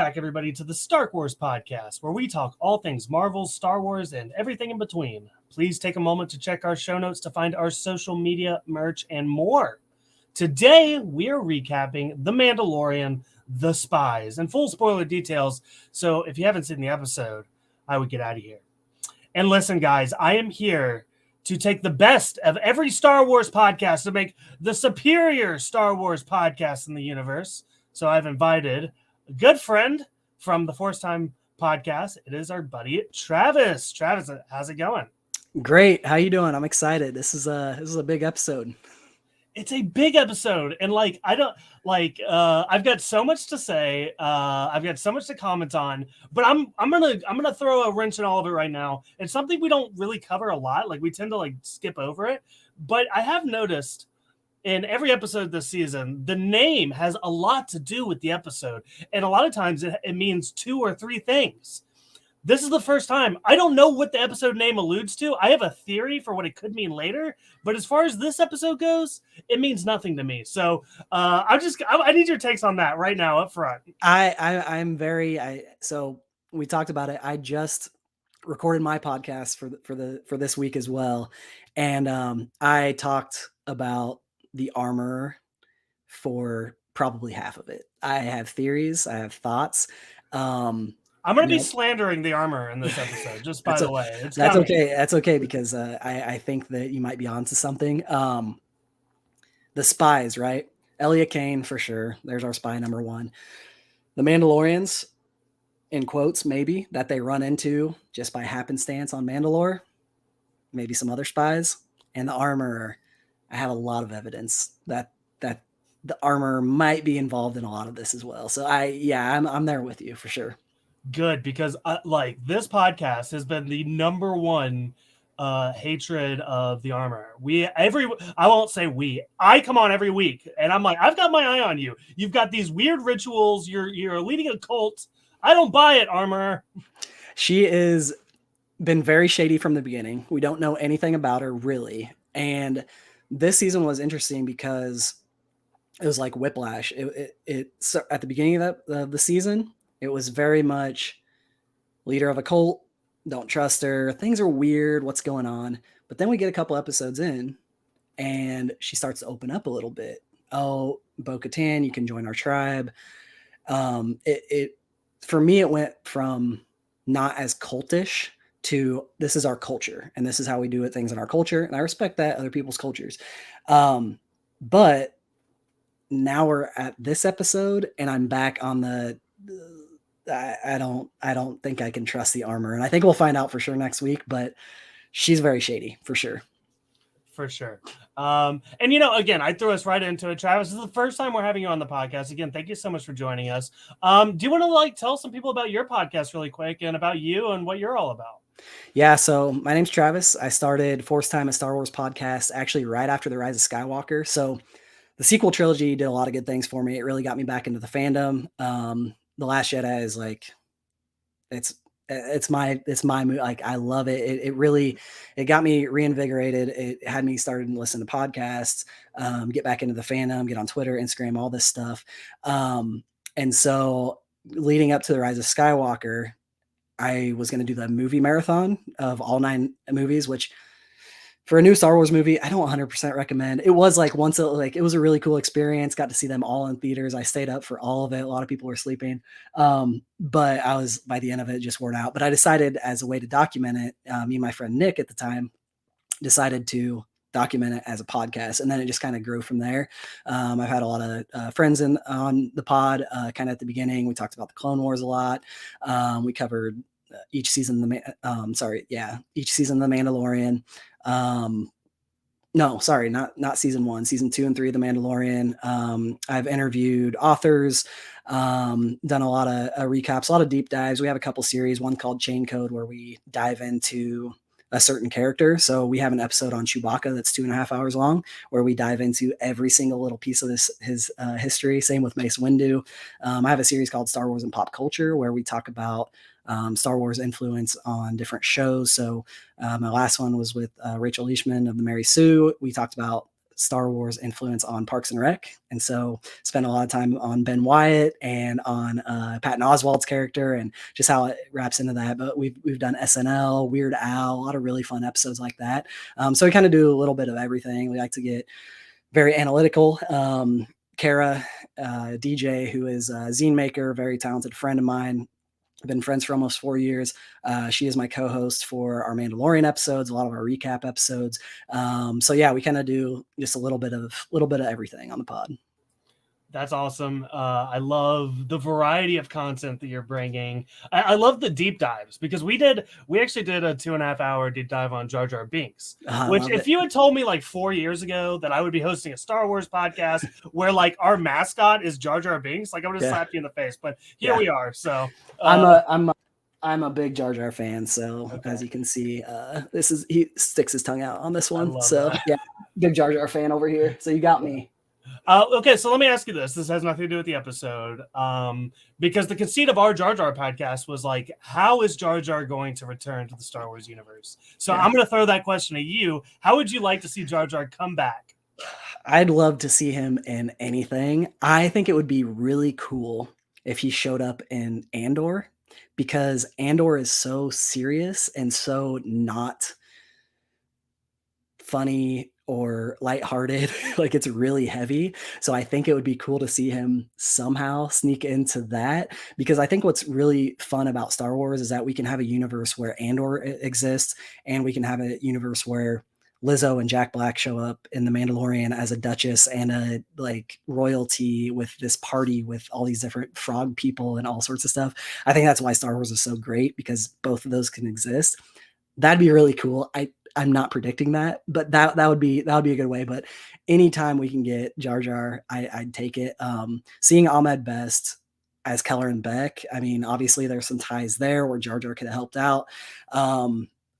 back, everybody, to the Star Wars podcast, where we talk all things Marvel, Star Wars, and everything in between. Please take a moment to check our show notes to find our social media, merch, and more. Today, we are recapping The Mandalorian The Spies, and full spoiler details, so if you haven't seen the episode, I would get out of here. And listen, guys, I am here to take the best of every Star Wars podcast to make the superior Star Wars podcast in the universe. So I've invited a good friend from the Forcetime podcast. It is our buddy Travis. Travis, how's it going? Great. How you doing? I'm excited. This is a big episode. It's a big episode, and I've got so much to say. I've got so much to comment on, but I'm gonna throw a wrench in all of it right now. It's something we don't really cover a lot. Like, we tend to skip over it, but I have noticed in every episode this season, the name has a lot to do with the episode, and a lot of times it means two or three things. This is the first time. I don't know what the episode name alludes to. I have a theory for what it could mean later, but as far as this episode goes, it means nothing to me. So I need your takes on that right now up front. So we talked about it. I just recorded my podcast for this week as well, and I talked about the armor for probably half of it. I have theories. I have thoughts. I'm going to be slandering the armor in this episode, just by the way. That's okay. That's okay, because I think that you might be onto something. The spies, right? Elia Kane, for sure. There's our spy number one. The Mandalorians, in quotes, maybe, that they run into just by happenstance on Mandalore. Maybe some other spies. And the armor, I have a lot of evidence that the armor might be involved in a lot of this as well. So I'm there with you for sure. Good, because this podcast has been the number one hatred of the armor. I come on every week and I'm like, I've got my eye on you. You've got these weird rituals. You're leading a cult. I don't buy it, armor. She has been very shady from the beginning. We don't know anything about her, really. And this season was interesting because it was like whiplash. So at the beginning of the season, it was very much leader of a cult, don't trust her, things are weird, what's going on? But then we get a couple episodes in, and she starts to open up a little bit. Oh, Bo-Katan, you can join our tribe. For me, it went from not as cultish to this is our culture, and this is how we do things in our culture, and I respect that, other people's cultures. But now we're at this episode, and I'm back on the I don't think I can trust the armor, and I think we'll find out for sure next week, but she's very shady for sure. For sure. And again, I threw us right into it. Travis, this is the first time we're having you on the podcast. Again, thank you so much for joining us. Do you want to tell some people about your podcast really quick and about you and what you're all about? Yeah, so my name's Travis. I started Forcetime, a Star Wars podcast, actually right after The Rise of Skywalker. So the sequel trilogy did a lot of good things for me. It really got me back into the fandom. The Last Jedi is it's my movie. Like, I love it. It got me reinvigorated. It had me started to listen to podcasts, get back into the fandom, get on Twitter, Instagram, all this stuff. And so leading up to The Rise of Skywalker, I was going to do the movie marathon of all 9 movies, which for a new Star Wars movie, I don't 100% recommend. It was it was a really cool experience. Got to see them all in theaters. I stayed up for all of it. A lot of people were sleeping. But I was, by the end of it, just worn out. But I decided, as a way to document it, me and my friend Nick at the time decided to document it as a podcast. And then it just kind of grew from there. I've had a lot of friends on the pod kind of at the beginning. We talked about the Clone Wars a lot. We covered each season each season of The Mandalorian. No, sorry, not season 1, season 2 and 3 of The Mandalorian. I've interviewed authors, done a lot of recaps, a lot of deep dives. We have a couple series, one called Chain Code, where we dive into a certain character. So we have an episode on Chewbacca that's 2.5 hours long, where we dive into every single little piece of his history. Same with Mace Windu. I have a series called Star Wars and Pop Culture, where we talk about Star Wars influence on different shows. So my last one was with Rachel Leishman of the Mary Sue. We talked about Star Wars influence on Parks and Rec. And so spent a lot of time on Ben Wyatt and on Patton Oswalt's character and just how it wraps into that. But we've done SNL, Weird Al, a lot of really fun episodes like that. So we kind of do a little bit of everything. We like to get very analytical. Kara, DJ, who is a zine maker, very talented friend of mine. I've been friends for almost 4 years. She is my co-host for our Mandalorian episodes, a lot of our recap episodes. So yeah, we kind of do just a little bit of everything on the pod. That's awesome. I love the variety of content that you're bringing. I love the deep dives because we actually did a 2.5 hour deep dive on Jar Jar Binks, which if you had told me like 4 years ago that I would be hosting a Star Wars podcast where like our mascot is Jar Jar Binks, like I would have slapped you in the face, but here we are. So I'm a big Jar Jar fan. So as you can see, he sticks his tongue out on this one. So yeah, big Jar Jar fan over here. So you got me. Okay, so let me ask you this. This has nothing to do with the episode. Because the conceit of our Jar Jar podcast was like, how is Jar Jar going to return to the Star Wars universe? So I'm going to throw that question at you. How would you like to see Jar Jar come back? I'd love to see him in anything. I think it would be really cool if he showed up in Andor, because Andor is so serious and so not funny or lighthearted. Like it's really heavy. So I think it would be cool to see him somehow sneak into that, because I think what's really fun about Star Wars is that we can have a universe where Andor exists, and we can have a universe where Lizzo and Jack Black show up in The Mandalorian as a duchess and a like royalty with this party with all these different frog people and all sorts of stuff. I think that's why Star Wars is so great, because both of those can exist. That'd be really cool. I'm not predicting that, but that would be a good way. But anytime we can get Jar Jar, I'd take it. Seeing Ahmed Best as Keller and Beck, I mean, obviously there's some ties there where Jar Jar could have helped out.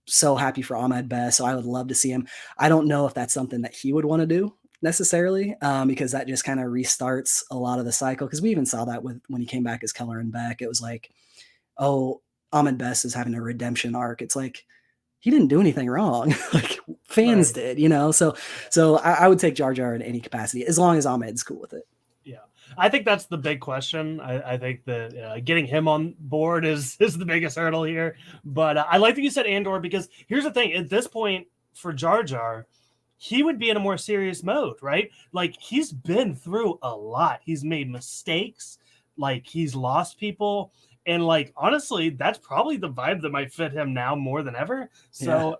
So happy for Ahmed Best. So I would love to see him. I don't know if that's something that he would want to do necessarily, because that just kind of restarts a lot of the cycle. Because we even saw that when he came back as Keller and Beck. It was like, oh, Ahmed Best is having a redemption arc. It's like, he didn't do anything wrong. Like fans did, So I would take Jar Jar in any capacity as long as Ahmed's cool with it. Yeah, I think that's the big question. I think that getting him on board is the biggest hurdle here. But I like that you said Andor, because here's the thing: at this point for Jar Jar, he would be in a more serious mode, right? Like he's been through a lot. He's made mistakes. Like he's lost people. And like, honestly, that's probably the vibe that might fit him now more than ever. So,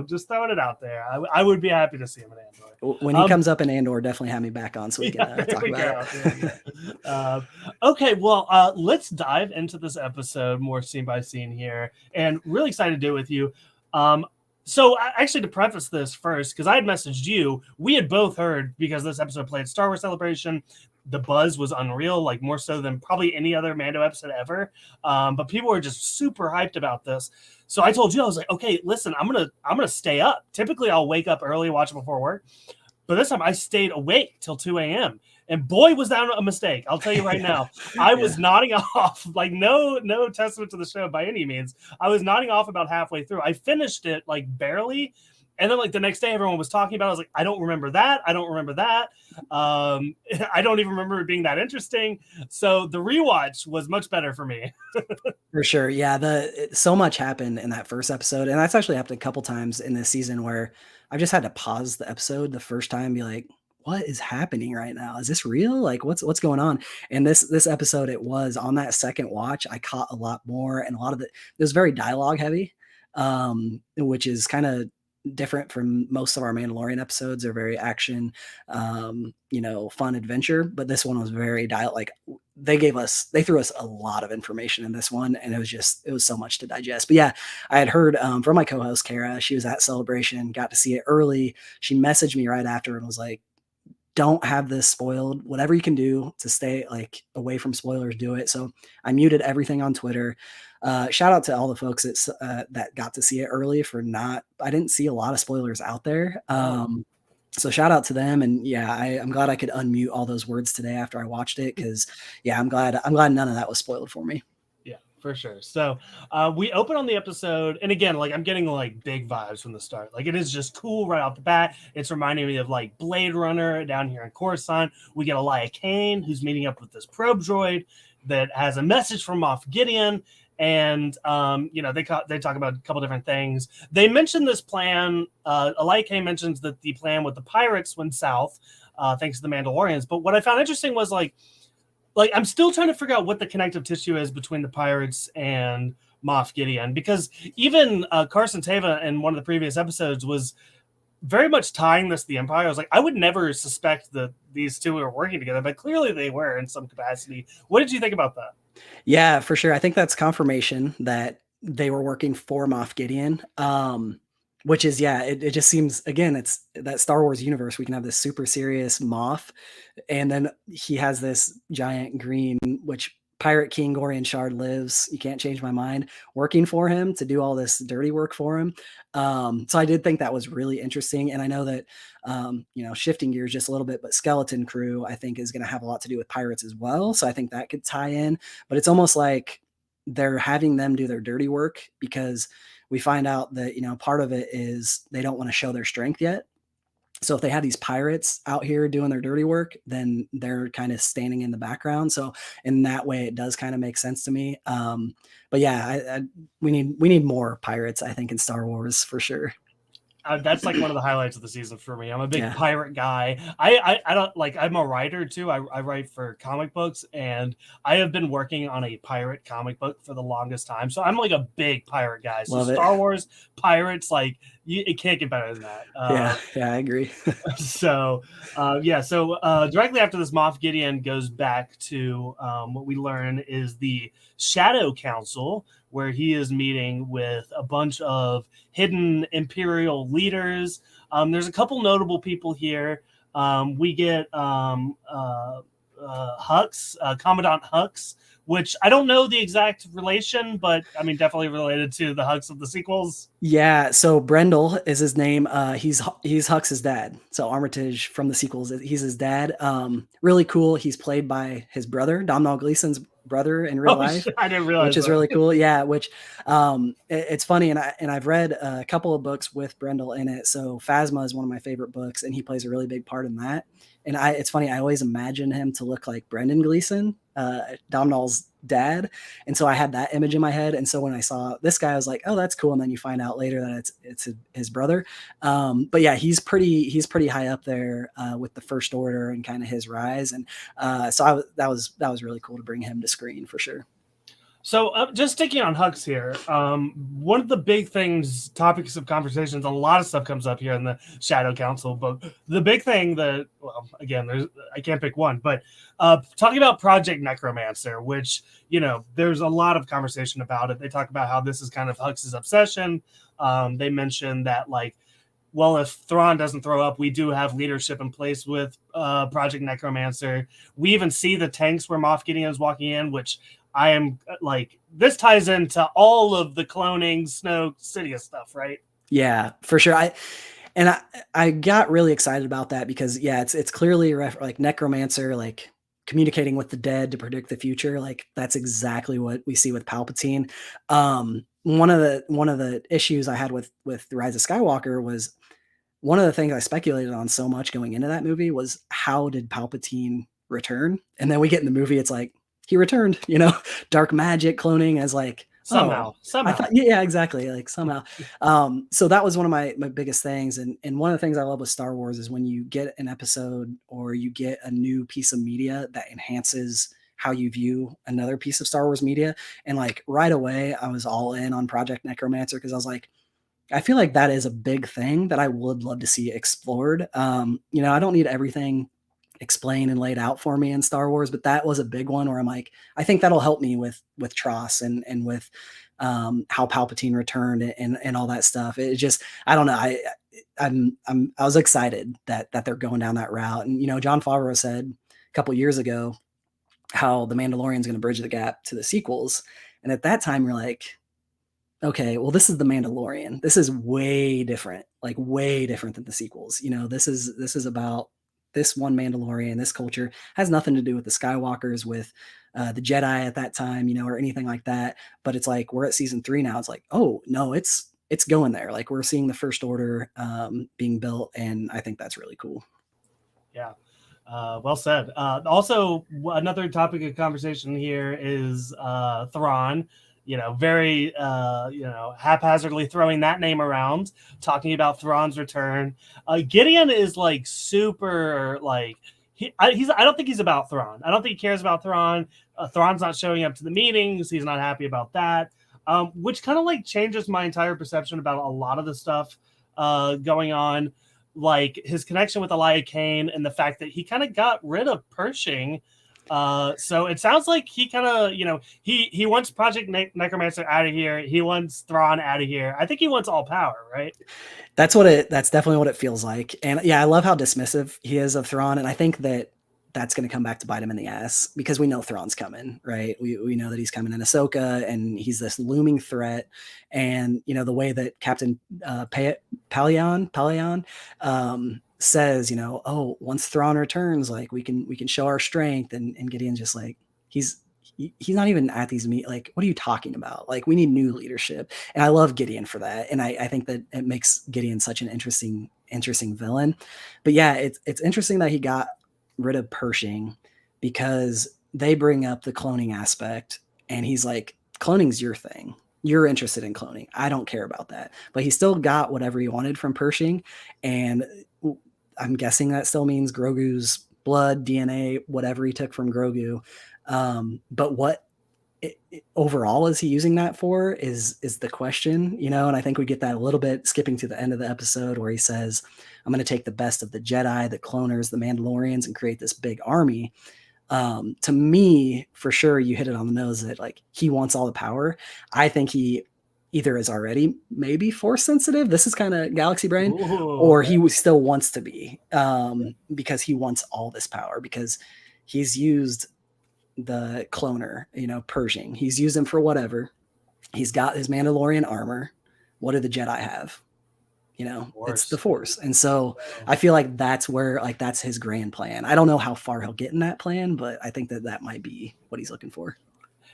just throwing it out there. I would be happy to see him in Andor. When he comes up in Andor, definitely have me back on so we can talk about it. Okay, well, let's dive into this episode more scene by scene here. And really excited to do it with you. So actually, to preface this first, because I had messaged you, we had both heard, because this episode played Star Wars Celebration, the buzz was unreal, like more so than probably any other Mando episode ever. But people were just super hyped about this. So I told you, I was like, okay, listen, I'm gonna stay up. Typically, I'll wake up early, watch it before work. But this time I stayed awake till 2 a.m. And boy, was that a mistake. I'll tell you right now. I was nodding off, like no testament to the show by any means. I was nodding off about halfway through. I finished it like barely. And then like the next day, everyone was talking about it. I was like, I don't remember that. I don't remember that. I don't even remember it being that interesting. So the rewatch was much better for me. For sure. Yeah. So much happened in that first episode. And that's actually happened a couple times in this season where I've just had to pause the episode the first time and be like, what is happening right now? Is this real? Like what's going on? And this episode, it was on that second watch, I caught a lot more, and a lot of it was very dialogue heavy, which is kind of different from most of our Mandalorian episodes. Are very action, fun adventure, but this one was very like they threw us a lot of information in this one, and it was so much to digest. But yeah, I had heard from my co-host Kara. She was at Celebration, got to see it early. She messaged me right after and was like, don't have this spoiled. Whatever you can do to stay like away from spoilers, do it. So I muted everything on Twitter. Shout out to all the folks that got to see it early I didn't see a lot of spoilers out there. So shout out to them. And yeah, I'm glad I could unmute all those words today after I watched it. Cause yeah, I'm glad none of that was spoiled for me. Yeah. For sure. So we open on the episode, and again, like I'm getting like big vibes from the start. Like it is just cool right off the bat. It's reminding me of like Blade Runner down here in Coruscant. We get Elia Kane who's meeting up with this probe droid that has a message from Moff Gideon, and they talk about a couple different things. They mention this plan. Elia Kane mentions that the plan with the pirates went south, thanks to the Mandalorians. But what I found interesting was like I'm still trying to figure out what the connective tissue is between the pirates and Moff Gideon, because even Carson Teva in one of the previous episodes was very much tying this to the Empire. I was like, I would never suspect that these two were working together, but clearly they were in some capacity. What did you think about that? Yeah, for sure. I think that's confirmation that they were working for Moff Gideon. Which is, yeah, it just seems, again, it's that Star Wars universe. We can have this super serious Moff, and then he has this giant green, which Pirate King Gorian Shard lives. You can't change my mind. Working for him to do all this dirty work for him. So I did think that was really interesting, and I know that shifting gears just a little bit, but Skeleton Crew I think is going to have a lot to do with pirates as well. So I think that could tie in, but it's almost like they're having them do their dirty work because we find out that, part of it is they don't want to show their strength yet. So if they have these pirates out here doing their dirty work, then they're kind of standing in the background. So in that way, it does kind of make sense to me. But yeah, we need more pirates, I think, in Star Wars for sure. That's like one of the highlights of the season for me. I'm a big pirate guy. I don't like, I'm a writer too. I write for comic books, and I have been working on a pirate comic book for the longest time. So I'm like a big pirate guy. So Star Wars, pirates, like it can't get better than that. Yeah, I agree. So directly after this, Moff Gideon goes back to what we learn is the Shadow Council, where he is meeting with a bunch of hidden Imperial leaders. There's a couple notable people here. We get Hux, Commandant Hux, which I don't know the exact relation, but I mean, definitely related to the Hux of the sequels. Yeah, so Brendel is his name. He's Hux's dad. So Armitage from the sequels, he's his dad. Really cool. He's played by his brother, Domhnall Gleeson's brother in real life. I didn't realize which is really cool. Yeah, which it's funny, and I've read a couple of books with Brendel in it. So Phasma is one of my favorite books, and he plays a really big part in that. And it's funny, I always imagine him to look like Brendan Gleeson, Domhnall's dad, and so I had that image in my head. And so when I saw this guy, I was like, oh, that's cool. And then you find out later that it's his brother. But yeah, he's pretty high up there with the First Order and kind of his rise. And so that was really cool to bring him to screen for sure. So just sticking on Hux here, one of the big things, topics of conversations, a lot of stuff comes up here in the Shadow Council, but the big thing that, well, again, I can't pick one, but talking about Project Necromancer, which, there's a lot of conversation about it. They talk about how this is kind of Hux's obsession. They mention that, like, well, if Thrawn doesn't throw up, we do have leadership in place with Project Necromancer. We even see the tanks where Moff Gideon is walking in, which I am like, this ties into all of the cloning Snoke Sidious stuff, right? Yeah, for sure. I got really excited about that because it's clearly like Necromancer, like communicating with the dead to predict the future. Like that's exactly what we see with Palpatine. One of the issues I had with the Rise of Skywalker was, one of the things I speculated on so much going into that movie was, how did Palpatine return? And then we get in the movie, it's like, he returned, dark magic cloning as like somehow. I thought, yeah, exactly. Like somehow. So that was one of my biggest things. And one of the things I love with Star Wars is when you get an episode or you get a new piece of media that enhances how you view another piece of Star Wars media. And like right away, I was all in on Project Necromancer because I was like, I feel like that is a big thing that I would love to see explored. I don't need everything explained and laid out for me in Star Wars, but that was a big one where I'm like, I think that'll help me with Tross and with how Palpatine returned and all that stuff. It just, I don't know. I was excited that they're going down that route. And, Jon Favreau said a couple years ago how The Mandalorian is going to bridge the gap to the sequels. And at that time, you're like, okay, well, this is The Mandalorian. This is way different than the sequels. This is about this one Mandalorian, this culture has nothing to do with the Skywalkers, with the Jedi at that time, or anything like that. But it's like we're at season 3 now. It's like, oh no, it's going there. Like we're seeing the First Order being built, and I think that's really cool. Yeah. Well said. Also, another topic of conversation here is Thrawn. Very haphazardly throwing that name around, talking about Thrawn's return. Gideon is like super like I don't think he's about Thrawn. I don't think he cares about Thrawn. Thrawn's not showing up to the meetings. He's not happy about that, which kind of like changes my entire perception about a lot of the stuff going on. Like his connection with Elia Kane and the fact that he kind of got rid of Pershing. So it sounds like he kind of, he wants Project Necromancer out of here. He wants Thrawn out of here. I think he wants all power, right? That's definitely what it feels like. And yeah, I love how dismissive he is of Thrawn. And I think that's going to come back to bite him in the ass, because we know Thrawn's coming, right? We know that he's coming in Ahsoka, and he's this looming threat. And, the way that Captain Palayan says, oh, once Thrawn returns, like we can show our strength. And Gideon's just like, he's not even at these meet. Like, what are you talking about? Like, we need new leadership. And I love Gideon for that. And I think that it makes Gideon such an interesting villain. But yeah, it's interesting that he got rid of Pershing, because they bring up the cloning aspect, and he's like, cloning's your thing. You're interested in cloning. I don't care about that. But he still got whatever he wanted from Pershing. And I'm guessing that still means Grogu's blood, DNA, whatever he took from Grogu. But what overall is he using that for is the question, and I think we get that a little bit skipping to the end of the episode, where he says, I'm going to take the best of the Jedi, the cloners, the Mandalorians, and create this big army. To me, for sure, you hit it on the nose that like he wants all the power. I think he either is already maybe force sensitive. This is kind of galaxy brain. Ooh, or he still wants to be, because he wants all this power, because he's used the cloner, Pershing. He's used him for whatever. He's got his Mandalorian armor. What do the Jedi have? It's the Force. And so I feel like that's where, like, that's his grand plan. I don't know how far he'll get in that plan, but I think that might be what he's looking for.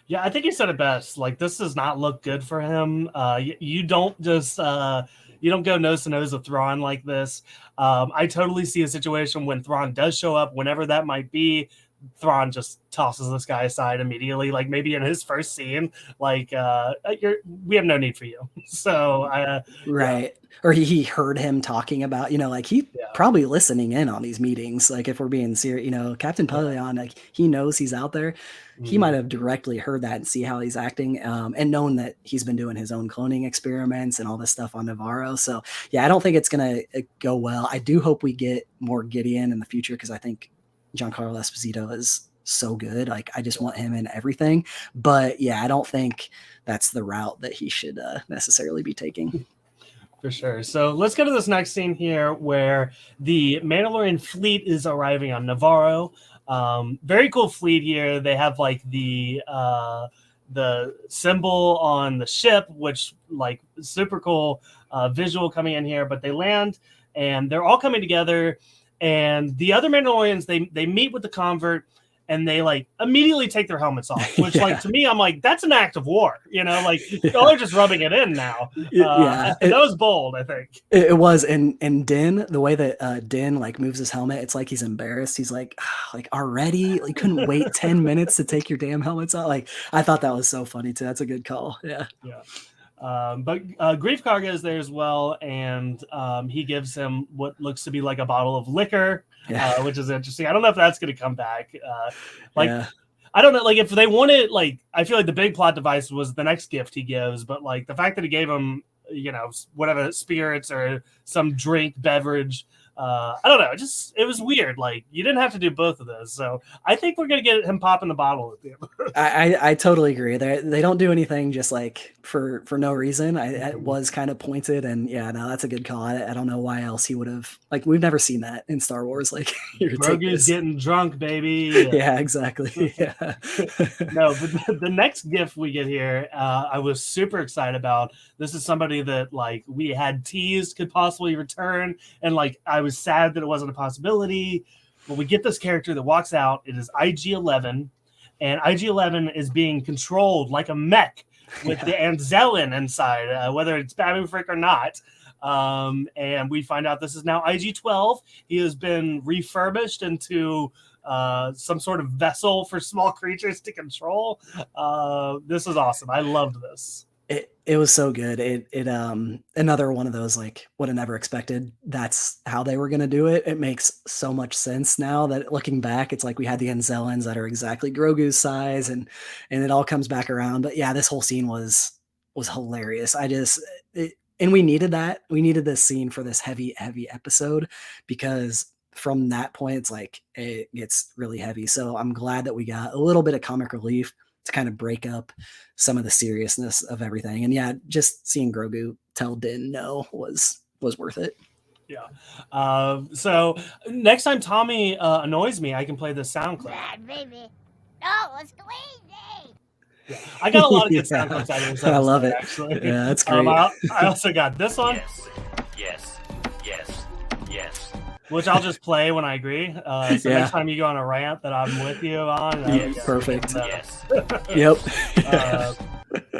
Yeah, I think he said it best. Like, this does not look good for him. You don't just you don't go nose to nose with Thrawn like this. I totally see a situation when Thrawn does show up, whenever that might be. Thrawn just tosses this guy aside immediately, like maybe in his first scene, like we have no need for you. So right. Yeah. Or he heard him talking about, like he probably listening in on these meetings. Like, if we're being serious, Captain Palayan, like he knows he's out there. He might have directly heard that and see how he's acting, and known that he's been doing his own cloning experiments and all this stuff on Navarro. So yeah, I don't think it's gonna go well. I do hope we get more Gideon in the future, because I think Giancarlo Esposito is so good. Like, I just want him in everything. But yeah, I don't think that's the route that he should necessarily be taking. For sure. So let's go to this next scene here, where the Mandalorian fleet is arriving on Navarro. Very cool fleet here. They have like the symbol on the ship, which like super cool visual coming in here. But they land, and they're all coming together. And the other Mandalorians, they meet with the convert, and they like immediately take their helmets off, which like to me, I'm like, that's an act of war, like y'all are just rubbing it in now. That was bold, I think. It was. And Din, the way that Din like moves his helmet, it's like he's embarrassed. He's like already, like, couldn't wait 10 minutes to take your damn helmets off. Like, I thought that was so funny too. That's a good call. Yeah. But Grief Karga is there as well, and he gives him what looks to be like a bottle of liquor, which is interesting. I don't know if that's going to come back. I don't know. Like, if they wanted, like, I feel like the big plot device was the next gift he gives, but like the fact that he gave him, whatever, spirits or some drink, beverage. I don't know. It was weird. Like, you didn't have to do both of those. So I think we're gonna get him popping the bottle at the end. I totally agree. They don't do anything just like for no reason. It was kind of pointed, and yeah, no, that's a good call. I don't know why else he would have, like, we've never seen that in Star Wars. Like, Grogu's getting drunk, baby. Yeah, exactly. Yeah. No, but the next gift we get here, I was super excited about. This is somebody that like we had teased could possibly return, and like I was sad that it wasn't a possibility. But we get this character that walks out. It is IG-11, and IG-11 is being controlled like a mech with the Anzelin inside, whether it's Babu Frick or not. And we find out this is now IG-12. He has been refurbished into some sort of vessel for small creatures to control. This is awesome. I loved this. It was so good. It another one of those, like, would have never expected that's how they were gonna do it. It makes so much sense now that looking back, it's like we had the Anzelans that are exactly Grogu's size, and it all comes back around. But yeah, this whole scene was hilarious. And we needed that. We needed this scene for this heavy episode, because from that point, it's like it gets really heavy. So I'm glad that we got a little bit of comic relief to kind of break up some of the seriousness of everything. And yeah, just seeing Grogu tell Din no was worth it. Yeah. So next time Tommy annoys me, I can play this sound clip. Baby. No, it's crazy. Yeah. I got a lot of good sound clips out of this episode, I love it. Actually. Yeah, that's great. I also got this one. Yes. Which I'll just play when I agree. So next time you go on a rant that I'm with you on. Perfect. Yes. Yep.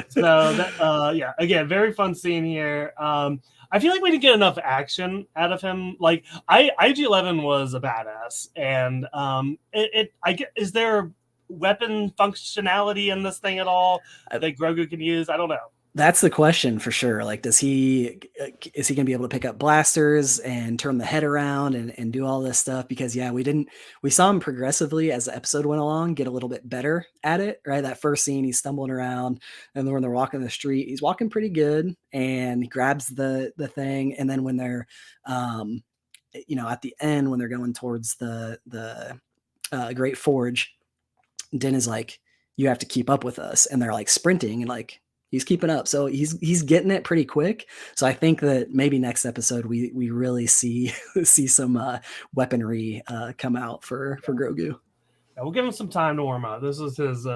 So that, again, very fun scene here. I feel like we didn't get enough action out of him. Like IG-11 was a badass, and is there weapon functionality in this thing at all that Grogu can use? I don't know. That's the question for sure. Like, is he gonna be able to pick up blasters and turn the head around and do all this stuff? Because yeah, we saw him progressively as the episode went along get a little bit better at it, right? That first scene, he's stumbling around, and then when they're walking the street, he's walking pretty good, and he grabs the thing. And then when they're at the end, when they're going towards the Great Forge, Din is like, you have to keep up with us, and they're like sprinting, and like he's keeping up. So he's getting it pretty quick. So I think that maybe next episode we really see some weaponry come out for Grogu. Yeah, we'll give him some time to warm up. This is his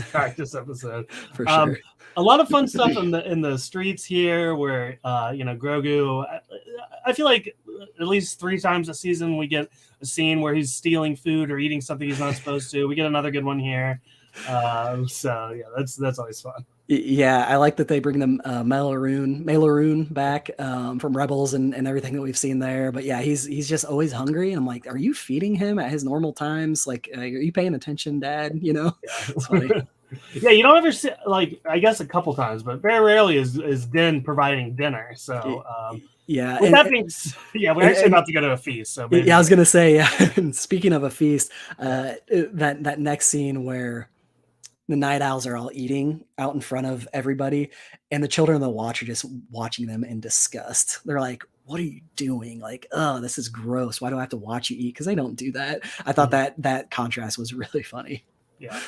practice episode. For sure. A lot of fun stuff in the streets here, where Grogu. I feel like at least 3 times a season we get a scene where he's stealing food or eating something he's not supposed to. We get another good one here. So yeah, that's always fun. Yeah, I like that they bring them Mailaroon back from Rebels and everything that we've seen there. But yeah, he's just always hungry, and I'm like, are you feeding him at his normal times? Like, are you paying attention, Dad? You know, it's funny. Yeah, you don't ever see, like, I guess a couple times, but very rarely is Din providing dinner. So yeah, with that being, we're actually about to go to a feast. So maybe. Yeah, I was gonna say, yeah. Speaking of a feast, that next scene where the night owls are all eating out in front of everybody, and the children of the watch are just watching them in disgust. They're like, what are you doing? Like, oh, this is gross. Why do I have to watch you eat? Because they don't do that. I thought that contrast was really funny. Yeah.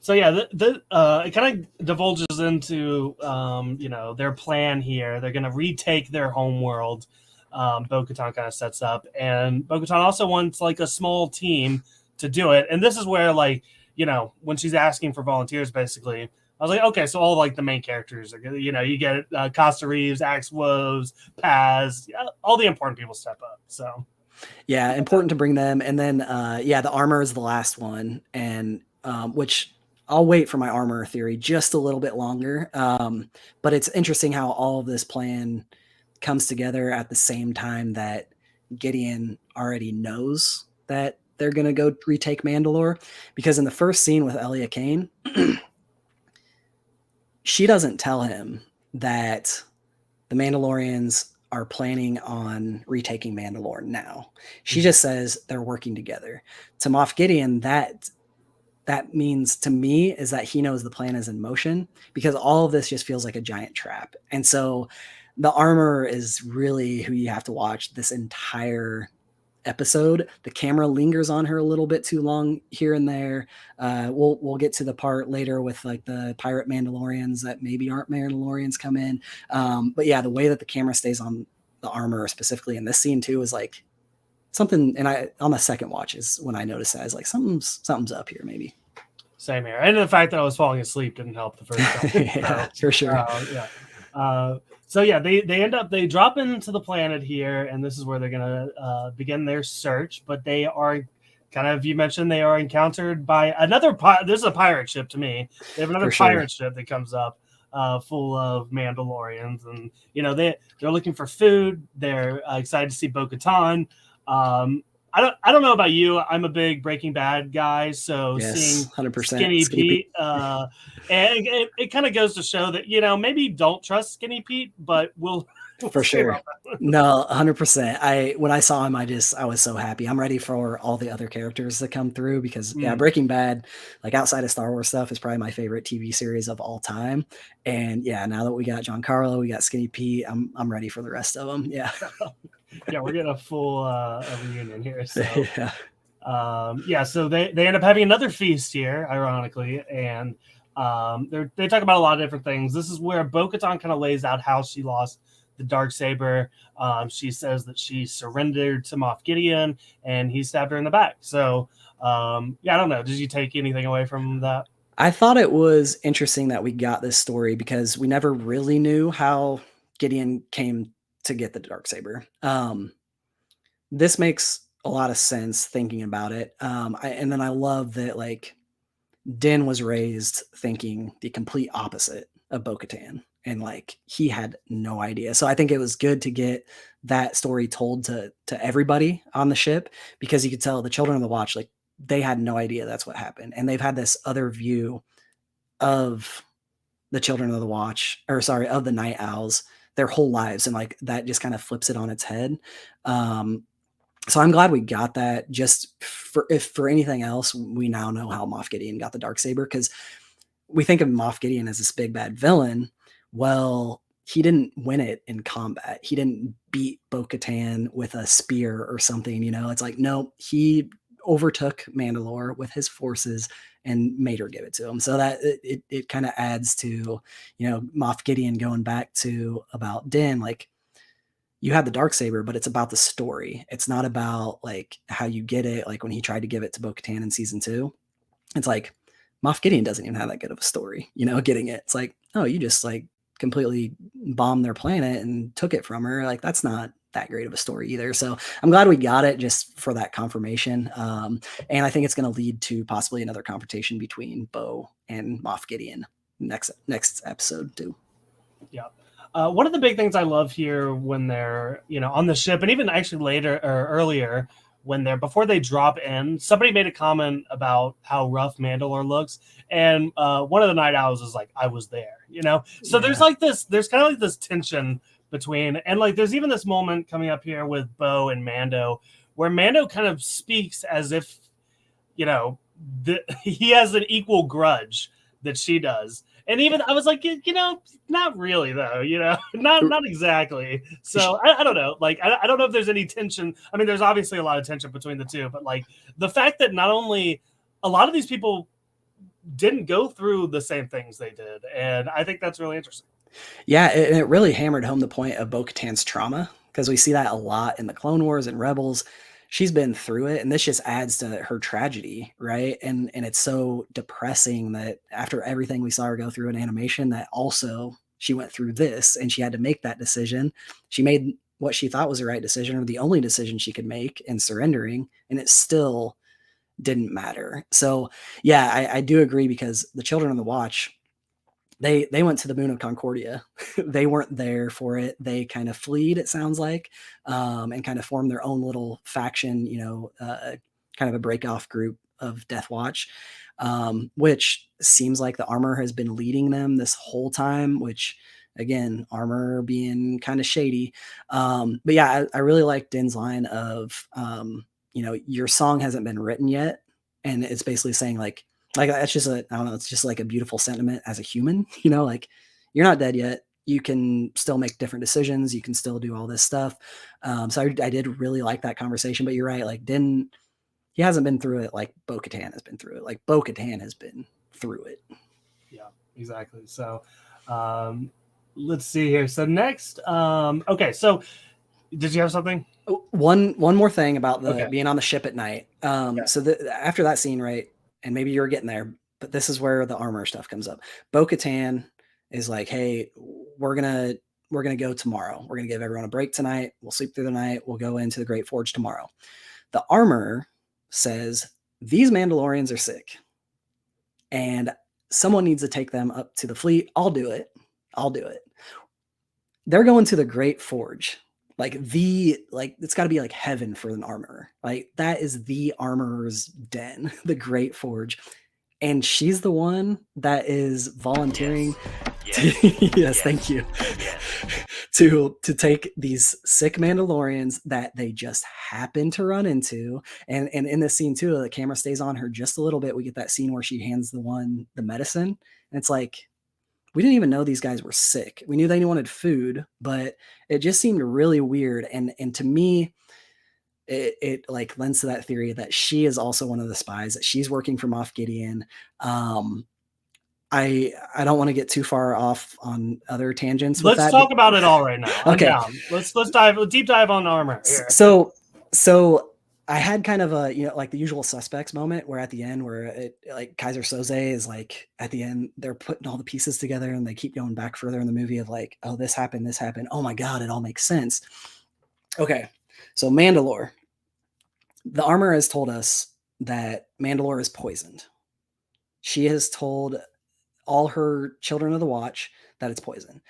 So yeah, it kind of divulges into their plan here. They're going to retake their home world. Bo-Katan kind of sets up, and Bo-Katan also wants like a small team to do it. And this is where, like, when she's asking for volunteers, basically, I was like, okay, so all like the main characters are, you get Costa Reeves, Axe Woves, Paz, all the important people step up. So yeah, important to bring them. And then the armor is the last one, and which I'll wait for my armor theory just a little bit longer. But it's interesting how all of this plan comes together at the same time that Gideon already knows that they're going to go retake Mandalore, because in the first scene with Elia Kane, she doesn't tell him that the Mandalorians are planning on retaking Mandalore now. She just says they're working together. To Moff Gideon, that means to me is that he knows the plan is in motion, because all of this just feels like a giant trap. And so the armor is really who you have to watch this entire episode. The camera lingers on her a little bit too long here and there. We'll get to the part later with like the pirate Mandalorians that maybe aren't Mandalorians come in. But yeah, the way that the camera stays on the armor, specifically in this scene too, is like something. And I, on the second watch, is when I noticed that. I was like, something's up here, maybe. Same here. And the fact that I was falling asleep didn't help the first time. Yeah, for sure. So yeah, they drop into the planet here, and this is where they're gonna begin their search. But they are kind of, you mentioned, they are encountered by another this is a pirate ship to me. They have another For sure. pirate ship that comes up, full of Mandalorians, and they're looking for food. They're excited to see Bo-Katan. I don't know about you. I'm a big Breaking Bad guy, so Yes, seeing 100% Skinny Pete, and it kind of goes to show that maybe don't trust Skinny Pete, but we'll For see sure. about that. No, 100%. When I saw him, I was so happy. I'm ready for all the other characters to come through because yeah, Breaking Bad, like outside of Star Wars stuff, is probably my favorite TV series of all time. And yeah, now that we got Giancarlo, we got Skinny Pete, I'm ready for the rest of them. Yeah. Yeah, we're getting a full reunion here. So yeah. So they end up having another feast here, ironically, and they talk about a lot of different things. This is where Bo-Katan kind of lays out how she lost the Darksaber. She says that she surrendered to Moff Gideon, and he stabbed her in the back. So I don't know. Did you take anything away from that? I thought it was interesting that we got this story because we never really knew how Gideon came to get the Darksaber. This makes a lot of sense thinking about it. And then I love that like Din was raised thinking the complete opposite of Bo-Katan, and like he had no idea. So I think it was good to get that story told to everybody on the ship, because you could tell the children of the watch, like they had no idea that's what happened, and they've had this other view of the children of the watch, or sorry, of the night owls their whole lives, and like that just kind of flips it on its head. So I'm glad we got that. Just if for anything else, we now know how Moff Gideon got the Darksaber, because we think of Moff Gideon as this big bad villain. Well, he didn't win it in combat. He didn't beat Bo-Katan with a spear or something. It's like, no, he overtook Mandalore with his forces and made her give it to him. So that it kind of adds to, Moff Gideon going back to about Din, like, you had the Darksaber, but it's about the story. It's not about like how you get it. Like when he tried to give it to Bo-Katan in season 2, it's like Moff Gideon doesn't even have that good of a story, getting it. It's like, oh, you just like completely bombed their planet and took it from her. Like that's not that great of a story either. So I'm glad we got it just for that confirmation. And I think it's going to lead to possibly another confrontation between Bo and Moff Gideon next episode too. Yeah. One of the big things I love here when they're, on the ship, and even actually later or earlier when before they drop in, somebody made a comment about how rough Mandalore looks. And one of the night owls is like, I was there, So there's kind of like this tension between, and like, there's even this moment coming up here with Bo and Mando, where Mando kind of speaks as if, he has an equal grudge that she does. And even I was like, not really though, not exactly. So I don't know. Like, I don't know if there's any tension. I mean, there's obviously a lot of tension between the two, but like the fact that not only a lot of these people didn't go through the same things they did. And I think that's really interesting. Yeah. It really hammered home the point of Bo-Katan's trauma, because we see that a lot in the Clone Wars and Rebels. She's been through it, and this just adds to her tragedy, right? And it's so depressing that after everything we saw her go through in animation, that also she went through this and she had to make that decision. She made what she thought was the right decision, or the only decision she could make, in surrendering, and it still didn't matter. So yeah, I do agree, because the children of the watch, they went to the moon of Concordia. They weren't there for it. They kind of fled, it sounds like, and kind of formed their own little faction, kind of a break-off group of Death Watch, which seems like the Armor has been leading them this whole time, which, again, Armor being kind of shady. But yeah, I really like Din's line of, your song hasn't been written yet. And it's basically saying like that's just I don't know, it's just like a beautiful sentiment as a human, like you're not dead yet. You can still make different decisions. You can still do all this stuff. So I did really like that conversation, but you're right. Like he hasn't been through it like Bo-Katan has been through it. Like Bo-Katan has been through it. Yeah, exactly. So let's see here. So next, okay. So did you have something? One more thing about being on the ship at night. So after that scene, right, and maybe you're getting there, but this is where the Armor stuff comes up. Bo-Katan is like, hey, we're gonna we're going to go tomorrow. We're going to give everyone a break tonight. We'll sleep through the night. We'll go into the Great Forge tomorrow. The armorer says, these Mandalorians are sick and someone needs to take them up to the fleet. I'll do it. They're going to the Great Forge. It's got to be like heaven for an armorer. Like that is the armorer's den, the Great Forge. And she's the one that is volunteering. Yes, thank you. To take these sick Mandalorians that they just happen to run into. And in this scene too, the camera stays on her just a little bit. We get that scene where she hands the medicine. And it's like, we didn't even know these guys were sick. We knew they wanted food, but it just seemed really weird. And to me, it like lends to that theory that she is also one of the spies, that she's working for Moff Gideon. I don't want to get too far off on other tangents. Let's talk about it all right now. Okay. Let's deep dive on armor. Here. So I had kind of a, like the usual suspects moment where at the end where it like Kaiser Soze is like at the end, they're putting all the pieces together and they keep going back further in the movie of like, oh, this happened. Oh my God, it all makes sense. Okay. So Mandalore, the armor has told us that Mandalore is poisoned. She has told all her children of the watch that it's poison.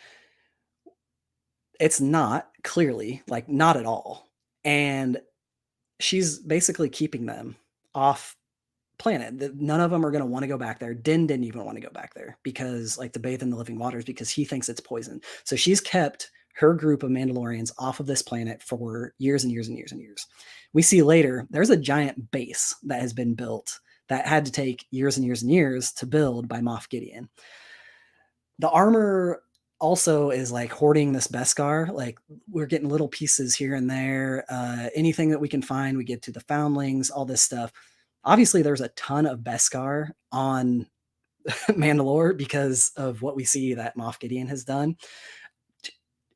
It's not, clearly, like not at all. And she's basically keeping them off planet. None of them are going to want to go back there. Din didn't even want to go back there because like to bathe in the living waters because he thinks it's poison. So she's kept her group of Mandalorians off of this planet for years and years and years and years. We see later there's a giant base that has been built that had to take years and years and years to build by Moff Gideon. The armor also is like hoarding this Beskar. Like we're getting little pieces here and there. Anything that we can find, we get to the foundlings, all this stuff. Obviously, there's a ton of Beskar on Mandalore because of what we see that Moff Gideon has done.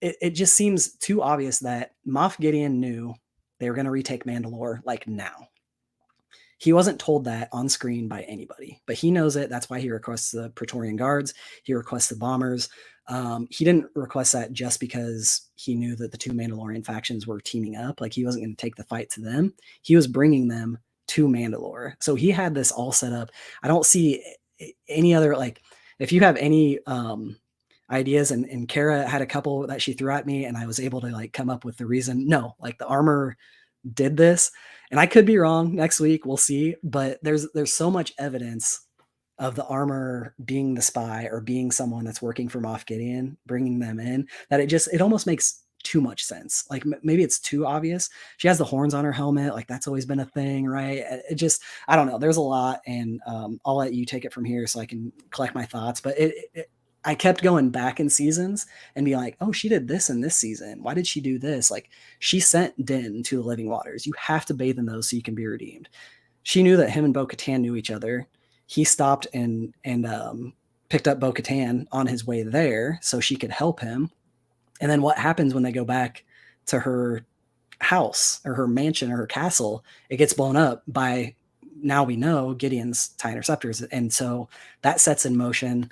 It just seems too obvious that Moff Gideon knew they were going to retake Mandalore like now. He wasn't told that on screen by anybody, but he knows it. That's why he requests the Praetorian Guards. He requests the bombers. He didn't request that just because he knew that the two Mandalorian factions were teaming up. Like he wasn't going to take the fight to them. He was bringing them to Mandalore. So he had this all set up. I don't see any other, like, if you have any ideas, and Kara had a couple that she threw at me and I was able to like come up with the reason. No, like the armor did this, and I could be wrong. Next week we'll see, but there's so much evidence of the armor being the spy or being someone that's working for Moff Gideon, bringing them in, that it almost makes too much sense. Like maybe it's too obvious. She has the horns on her helmet. Like that's always been a thing, right? It just, I don't know. There's a lot, and I'll let you take it from here so I can collect my thoughts. But I kept going back in seasons and be like, oh, she did this in this season. Why did she do this? Like she sent Din to the living waters. You have to bathe in those so you can be redeemed. She knew that him and Bo-Katan knew each other. He stopped and picked up Bo-Katan on his way there so she could help him. And then what happens when they go back to her house or her mansion or her castle? It gets blown up by, now we know, Gideon's TIE interceptors. And so that sets in motion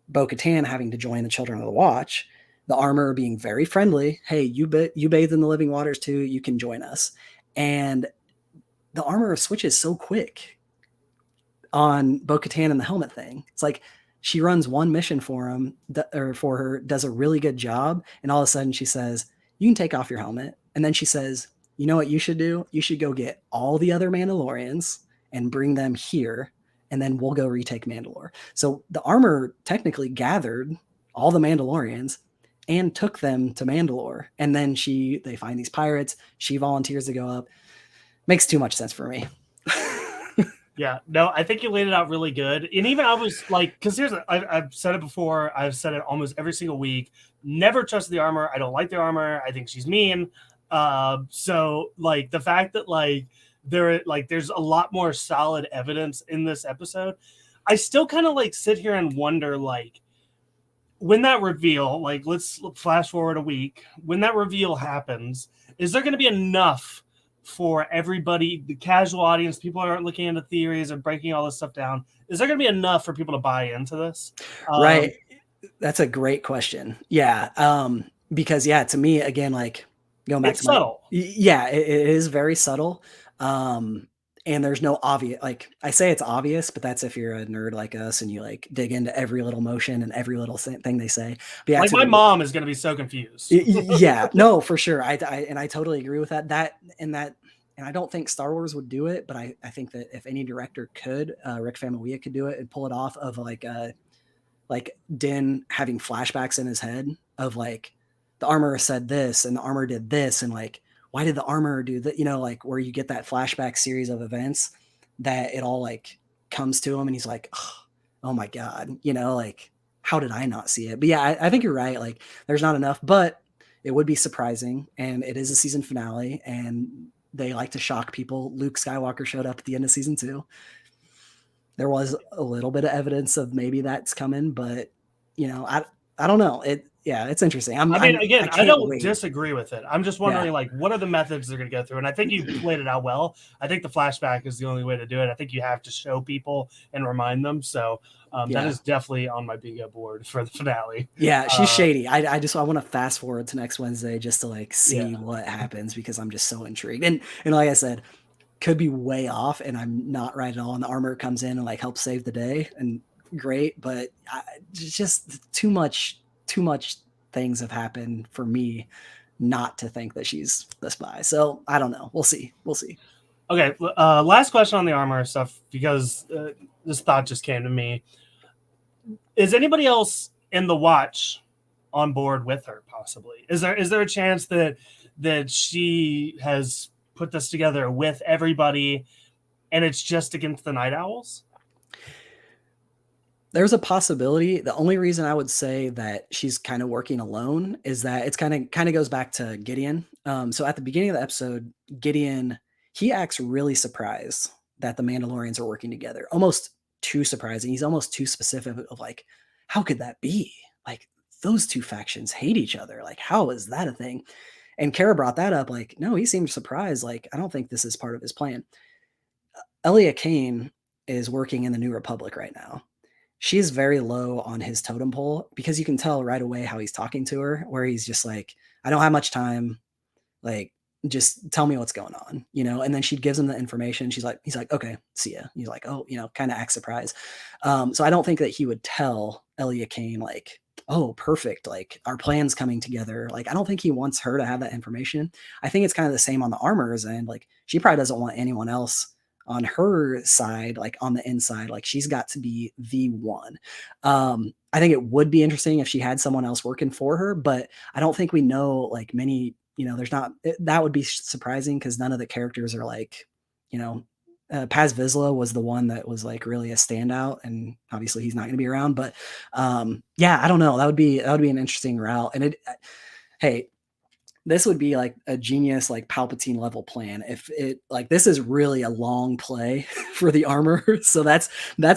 Bo-Katan having to join the Children of the Watch, the armor being very friendly. Hey, you bathe in the living waters too. You can join us. And the armor switches so quick on Bo-Katan and the helmet thing. It's like she runs one mission for him or for her, does a really good job. And all of a sudden she says, you can take off your helmet. And then she says, you know what you should do? You should go get all the other Mandalorians and bring them here. And then we'll go retake Mandalore. So the armor technically gathered all the Mandalorians and took them to Mandalore. And then they find these pirates. She volunteers to go up. Makes too much sense for me. Yeah, no, I think you laid it out really good. And even I was like, because I've said it before. I've said it almost every single week. Never trust the armor. I don't like the armor. I think she's mean. So like the fact that there's a lot more solid evidence in this episode. I still kind of like sit here and wonder, like, when that reveal, like, let's flash forward a week. When that reveal happens, is there going to be enough for everybody, the casual audience, people who aren't looking into theories and breaking all this stuff down? Is there going to be enough for people to buy into this? Right. That's a great question. Yeah. because yeah, to me again, like going back It's to my subtle. yeah, it is very subtle. Um, and there's no obvious, like I say it's obvious, but that's if you're a nerd like us and you like dig into every little motion and every little thing they say. But yeah, Like to my the mom is going to be so confused. yeah, no, for sure. I totally agree with that. And I don't think Star Wars would do it, but I think that if any director could, Rick Famuyiwa could do it and pull it off of like Din having flashbacks in his head of like the armorer said this and the armor did this and like why did the armorer do that? You know, like where you get that flashback series of events that it all like comes to him and he's like, oh my god, you know, like how did I not see it? But yeah, I think you're right. Like there's not enough, but it would be surprising, and it is a season finale, and they like to shock people. Luke Skywalker showed up at the end of season 2. There was a little bit of evidence of maybe that's coming, but you know, I don't know. It's interesting. I mean, again, I can't don't wait. disagree with it. I'm just wondering, Yeah. like, what are the methods they're going to go through? And I think you played it out well. I think the flashback is the only way to do it. I think you have to show people and remind them. So that is definitely on my bingo board for the finale. Yeah, she's shady. I want to fast forward to next Wednesday just to like see what happens because I'm just so intrigued. And like I said, could be way off, and I'm not right at all. And the armor comes in and like helps save the day, and great, but just too much things have happened for me not to think that she's the spy. So I don't know. We'll see. Okay, last question on the armor stuff because this thought just came to me. Is anybody else in the watch on board with her? Possibly. Is there a chance that she has put this together with everybody, and it's just against the Night Owls? There's a possibility. The only reason I would say that she's kind of working alone is that it's kind of goes back to Gideon. So at the beginning of the episode, Gideon, he acts really surprised that the Mandalorians are working together. Almost too surprising. He's almost too specific of like, how could that be? Like those two factions hate each other. Like, how is that a thing? And Kara brought that up. Like, no, he seemed surprised. Like, I don't think this is part of his plan. Elia Kane is working in the New Republic right now. She's very low on his totem pole because you can tell right away how he's talking to her, where he's just like, I don't have much time. Like, just tell me what's going on, you know? And then she gives him the information. He's like, okay, see ya. He's like, oh, you know, kind of act surprised. So I don't think that he would tell Elia Kane like, oh, perfect. Like our plan's coming together. Like, I don't think he wants her to have that information. I think it's kind of the same on the armor's end. Like she probably doesn't want anyone else on her side, like on the inside, like she's got to be the one. I think it would be interesting if she had someone else working for her, but I don't think we know like many, you know, there's not, that would be surprising because none of the characters are like, you know, Paz Vizsla was the one that was like really a standout, and obviously he's not going to be around, but yeah, I don't know. That would be an interesting route. And hey, this would be like a genius, like Palpatine level plan. If it like, this is really a long play for the armor. So that's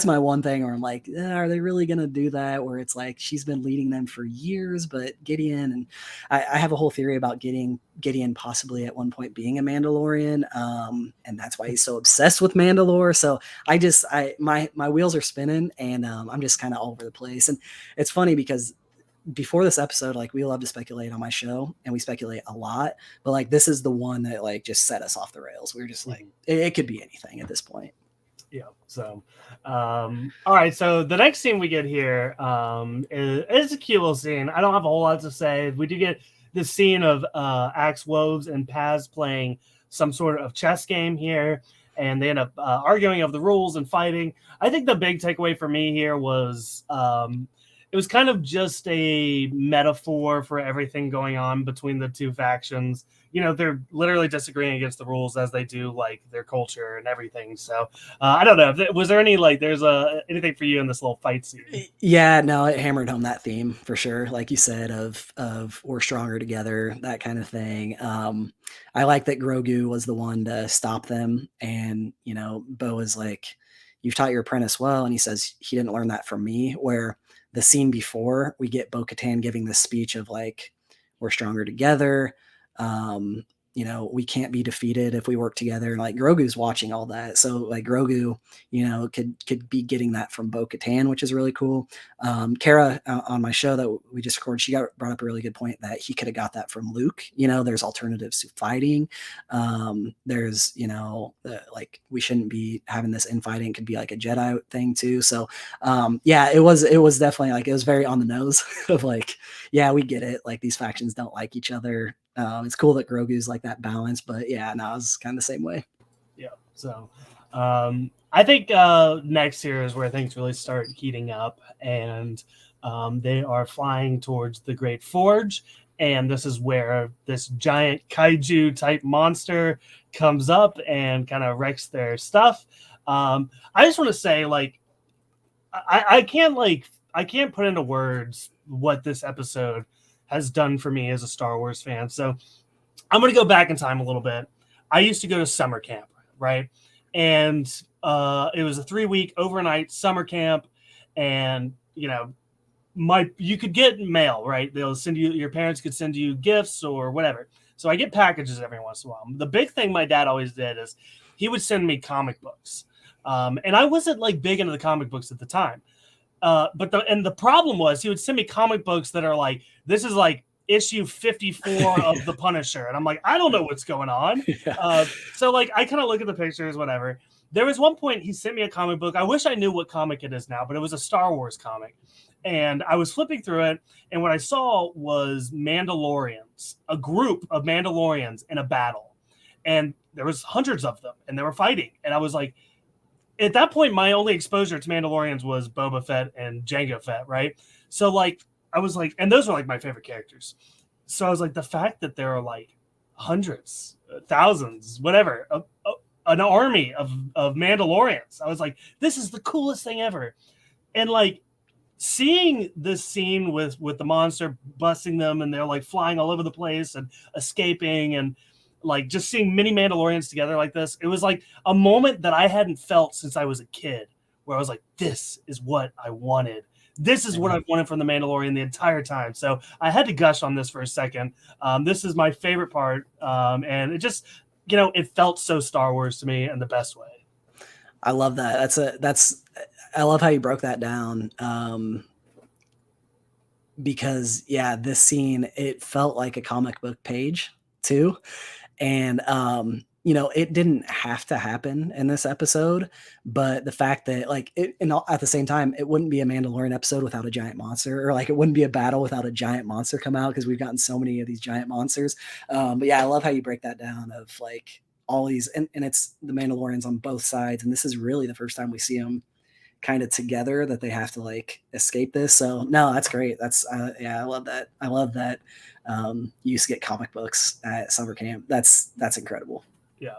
my one thing where I'm like, are they really going to do that? Where it's like, she's been leading them for years, but Gideon, and I have a whole theory about Gideon possibly at one point being a Mandalorian. And that's why he's so obsessed with Mandalore. So my wheels are spinning, and I'm just kind of all over the place. And it's funny because before this episode, like we love to speculate on my show and we speculate a lot, but like this is the one that like just set us off the rails. We were just like, it could be anything at this point. Yeah. So, all right. So the next scene we get here is a cute little scene. I don't have a whole lot to say. We do get this scene of Axe Woves and Paz playing some sort of chess game here, and they end up arguing of the rules and fighting. I think the big takeaway for me here was it was kind of just a metaphor for everything going on between the two factions. You know, they're literally disagreeing against the rules as they do like their culture and everything. So I don't know. Was there any like there's anything for you in this little fight scene? Yeah, no, it hammered home that theme for sure. Like you said, of we're stronger together, that kind of thing. I like that Grogu was the one to stop them, and you know, Bo is like, "You've taught your apprentice well," and he says he didn't learn that from me. Where the scene before, we get Bo-Katan giving this speech of like, we're stronger together. You you know, we can't be defeated if we work together. And like Grogu's watching all that. So like Grogu, you know, could be getting that from Bo-Katan, which is really cool. Kara on my show that we just recorded, she brought up a really good point that he could have got that from Luke. You know, there's alternatives to fighting. There's, you know, like we shouldn't be having this infighting. It could be like a Jedi thing too. So yeah, it was definitely like, it was very on the nose of like, yeah, we get it. Like these factions don't like each other. It's cool that Grogu's like that balance, but yeah, no, I was kind of the same way. Yeah. So I think next year is where things really start heating up, and they are flying towards the Great Forge. And this is where this giant kaiju type monster comes up and kind of wrecks their stuff. I just want to say, like, I can't put into words what this episode has done for me as a Star Wars fan. So I'm going to go back in time a little bit. I used to go to summer camp, right? And it was a 3-week overnight summer camp. And, you know, you could get mail, right? They'll send you, your parents could send you gifts or whatever. So I get packages every once in a while. The big thing my dad always did is he would send me comic books. And I wasn't like big into the comic books at the time. But the problem was he would send me comic books that are like, this is like issue 54 of The Punisher. And I'm like, I don't know what's going on. Yeah. So like, I kind of look at the pictures, whatever. There was one point he sent me a comic book. I wish I knew what comic it is now, but it was a Star Wars comic. And I was flipping through it, and what I saw was Mandalorians, a group of Mandalorians in a battle. And there was hundreds of them, and they were fighting. And I was like, at that point, my only exposure to Mandalorians was Boba Fett and Jango Fett, right? So, like, I was like, and those were, like, my favorite characters. So I was like, the fact that there are, like, hundreds, thousands, whatever, an army of Mandalorians, I was like, this is the coolest thing ever. And, like, seeing this scene with the monster busting them, and they're, like, flying all over the place and escaping, and like just seeing many Mandalorians together like this, it was like a moment that I hadn't felt since I was a kid, where I was like, this is what I wanted. This is what I've wanted from the Mandalorian the entire time. So I had to gush on this for a second. This is my favorite part. And it just, you know, it felt so Star Wars to me in the best way. I love that. I love how you broke that down. Because yeah, this scene, it felt like a comic book page too. And, you know, it didn't have to happen in this episode, but the fact that like at the same time, it wouldn't be a Mandalorian episode without a giant monster, or like it wouldn't be a battle without a giant monster come out, because we've gotten so many of these giant monsters. But yeah, I love how you break that down of like all these, and it's the Mandalorians on both sides. And this is really the first time we see them kind of together, that they have to like escape this. So no, that's great. That's yeah, I love that. I love that you used to get comic books at summer camp. That's incredible. Yeah.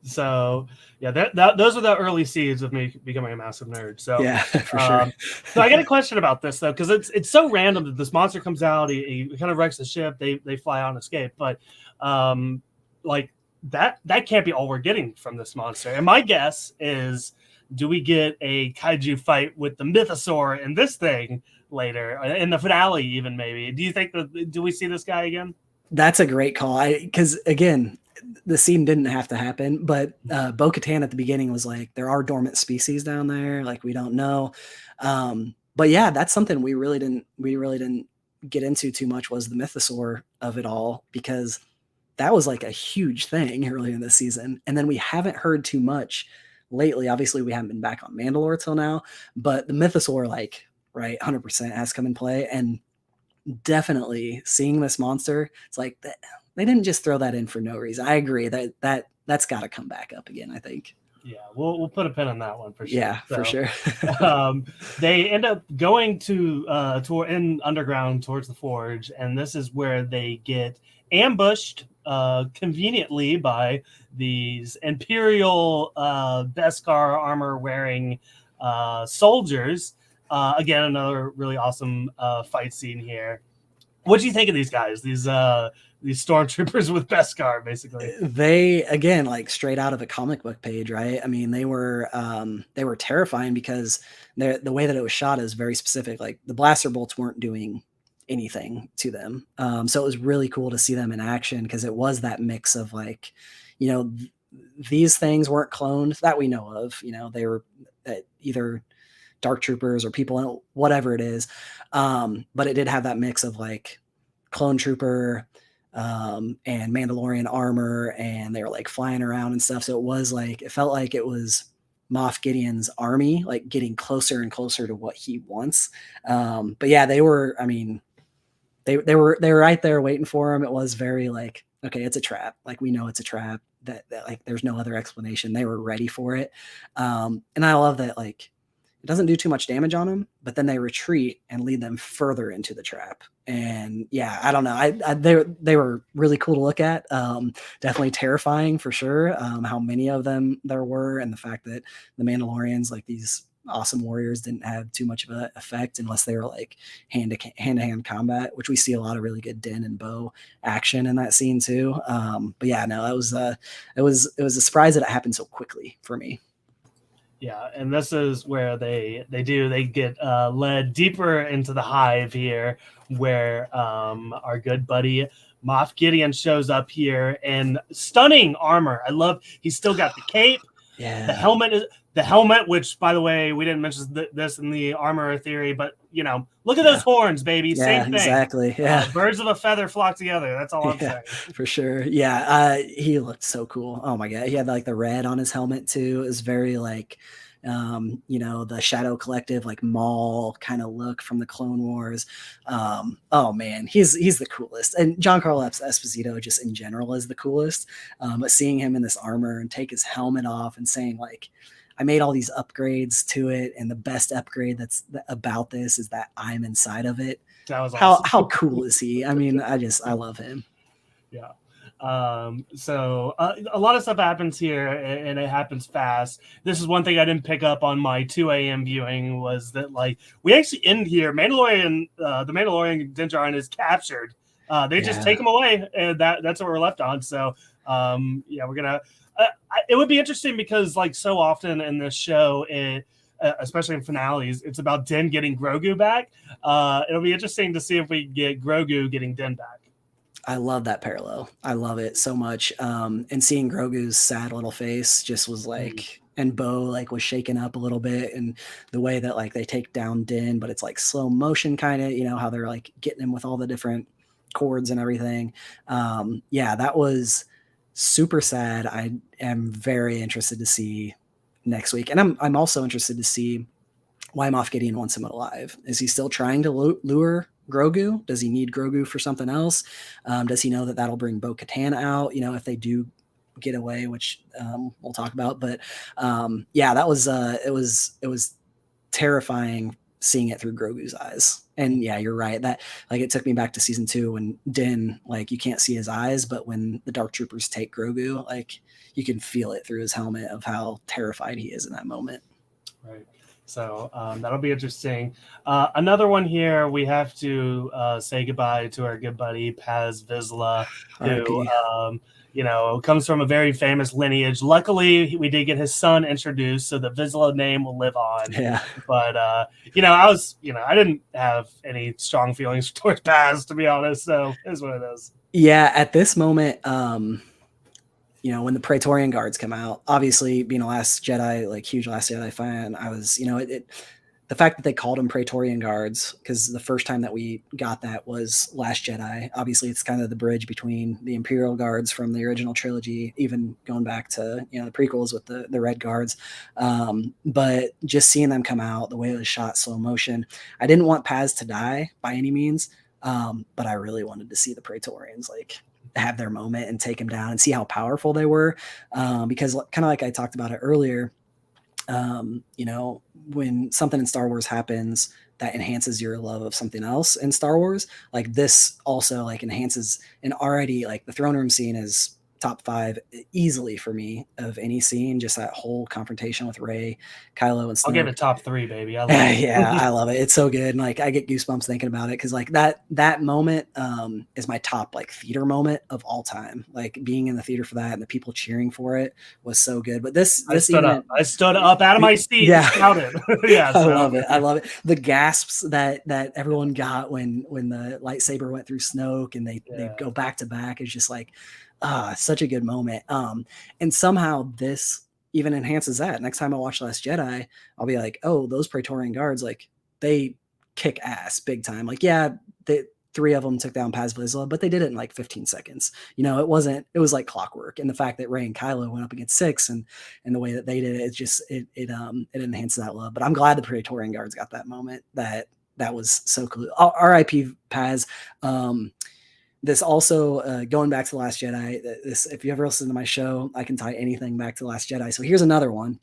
So yeah, those are the early seeds of me becoming a massive nerd. So yeah, for sure. So I got a question about this though, because it's so random that this monster comes out, he kind of wrecks the ship, they fly out and escape, but like that can't be all we're getting from this monster. And my guess is, do we get a kaiju fight with the mythosaur in this thing later, in the finale even maybe? Do you think do we see this guy again? That's a great call. Because again, the scene didn't have to happen, but Bo-Katan at the beginning was like, there are dormant species down there, like we don't know. But yeah, that's something we really didn't get into too much, was the mythosaur of it all, because that was like a huge thing early in the season. And then we haven't heard too much lately. Obviously we haven't been back on Mandalore till now, but the mythosaur, like, right, 100% has come in play. And definitely seeing this monster, it's like that they didn't just throw that in for no reason. I agree that's got to come back up again, I think. Yeah, we'll put a pin on that one for sure. Yeah, for sure. They end up going to in underground towards the forge, and this is where they get ambushed conveniently by these Imperial Beskar armor wearing soldiers. Again, another really awesome fight scene here. What do you think of these guys? These stormtroopers with Beskar, basically. They, again, like straight out of a comic book page, right? I mean, they were terrifying, because the way that it was shot is very specific. Like the blaster bolts weren't doing anything to them. So it was really cool to see them in action, because it was that mix of like, you know, these things weren't cloned that we know of. You know, they were either dark troopers or people, whatever it is. But it did have that mix of like clone trooper and Mandalorian armor, and they were like flying around and stuff. So it was like, it felt like it was Moff Gideon's army, like getting closer and closer to what he wants. But yeah, they were, I mean, they were right there waiting for him. It was very like, okay, it's a trap. Like, we know it's a trap, that like there's no other explanation. They were ready for it. And I love that, like, it doesn't do too much damage on them, but then they retreat and lead them further into the trap. And yeah, I don't know. They were really cool to look at. Definitely terrifying for sure. How many of them there were, and the fact that the Mandalorians, like these awesome warriors, didn't have too much of an effect unless they were like hand to hand combat, which we see a lot of really good Din and Bo action in that scene too. But yeah, no, it was a surprise that it happened so quickly for me. Yeah, and this is where they get led deeper into the hive here, where our good buddy Moff Gideon shows up here in stunning armor. I love, he's still got the cape. Yeah. The helmet, which, by the way, we didn't mention this in the armor theory, but you know, look at those horns, baby. Same thing. Exactly. Yeah. Birds of a feather flock together. That's all I'm saying. For sure. Yeah. He looked so cool. Oh my God. He had like the red on his helmet too. It was very like, you know, the Shadow Collective, like Maul kind of look from the Clone Wars. Oh man, he's the coolest. And Giancarlo Esposito just in general is the coolest. But seeing him in this armor and take his helmet off and saying like, I made all these upgrades to it, and the best upgrade that's about this is that I'm inside of it. That was awesome. How cool is he? I mean, I love him. Yeah. So a lot of stuff happens here, and it happens fast. This is one thing I didn't pick up on my 2 a.m. viewing, was that like we actually end here. The Mandalorian Din Djarin is captured. They just take him away, and that's what we're left on. So yeah, we're gonna. It would be interesting because like so often in this show, especially in finales, it's about Din getting Grogu back. It'll be interesting to see if we get Grogu getting Din back. I love that parallel. I love it so much. And seeing Grogu's sad little face just was like, and Bo like was shaken up a little bit, and the way that like they take down Din, but it's like slow motion kind of, you know, how they're like getting him with all the different chords and everything. Yeah, that was super sad. I am very interested to see next week. And I'm also interested to see why Moff Gideon wants him alive. Is he still trying to lure Grogu? Does he need Grogu for something else? Does he know that that'll bring Bo-Katan out, you know, if they do get away, which we'll talk about. But yeah, that was it was terrifying seeing it through Grogu's eyes. And yeah, you're right, that like it took me back to season 2 when Din, like you can't see his eyes, but when the Dark Troopers take Grogu, like you can feel it through his helmet of how terrified he is in that moment. Right. So that'll be interesting. Another one here, we have to say goodbye to our good buddy Paz Vizsla, who you know, comes from a very famous lineage. Luckily, we did get his son introduced, so the Vizsla name will live on. Yeah. But you know, I didn't have any strong feelings towards Paz, to be honest. So it is what it is. Yeah, at this moment, you know, when the Praetorian Guards come out, obviously being a Last Jedi, like huge Last Jedi fan, I was, you know, the fact that they called them Praetorian Guards, because the first time that we got that was Last Jedi. Obviously, it's kind of the bridge between the Imperial Guards from the original trilogy, even going back to, you know, the prequels with the Red Guards. But just seeing them come out, the way it was shot, slow motion, I didn't want Paz to die by any means, but I really wanted to see the Praetorians like have their moment and take him down and see how powerful they were, because kind of like I talked about it earlier. You know, when something in Star Wars happens that enhances your love of something else in Star Wars, like this also like enhances, and already like the throne room scene is top 5 easily for me of any scene. Just that whole confrontation with Rey, Kylo, and Snoke. I'll give it top 3, baby. I love it. Yeah, I love it. It's so good. And like I get goosebumps thinking about it because like that moment is my top like theater moment of all time. Like being in the theater for that and the people cheering for it was so good. But I stood up out of my seat and shouted. Yeah, I love it. I love it. The gasps that everyone got when the lightsaber went through Snoke and they go back to back is just like such a good moment. And somehow this even enhances that. Next time I watch Last Jedi, I'll be like, oh, those Praetorian guards, like they kick ass big time. Like, yeah, the 3 of them took down Paz Vizsla, but they did it in like 15 seconds. You know, it was like clockwork. And the fact that Rey and Kylo went up against 6 and the way that they did it, it's just, it enhances that love. But I'm glad the Praetorian guards got that moment. That was so cool. R.I.P. Paz. This also going back to The Last Jedi. This, if you ever listen to my show, I can tie anything back to The Last Jedi. So here's another one.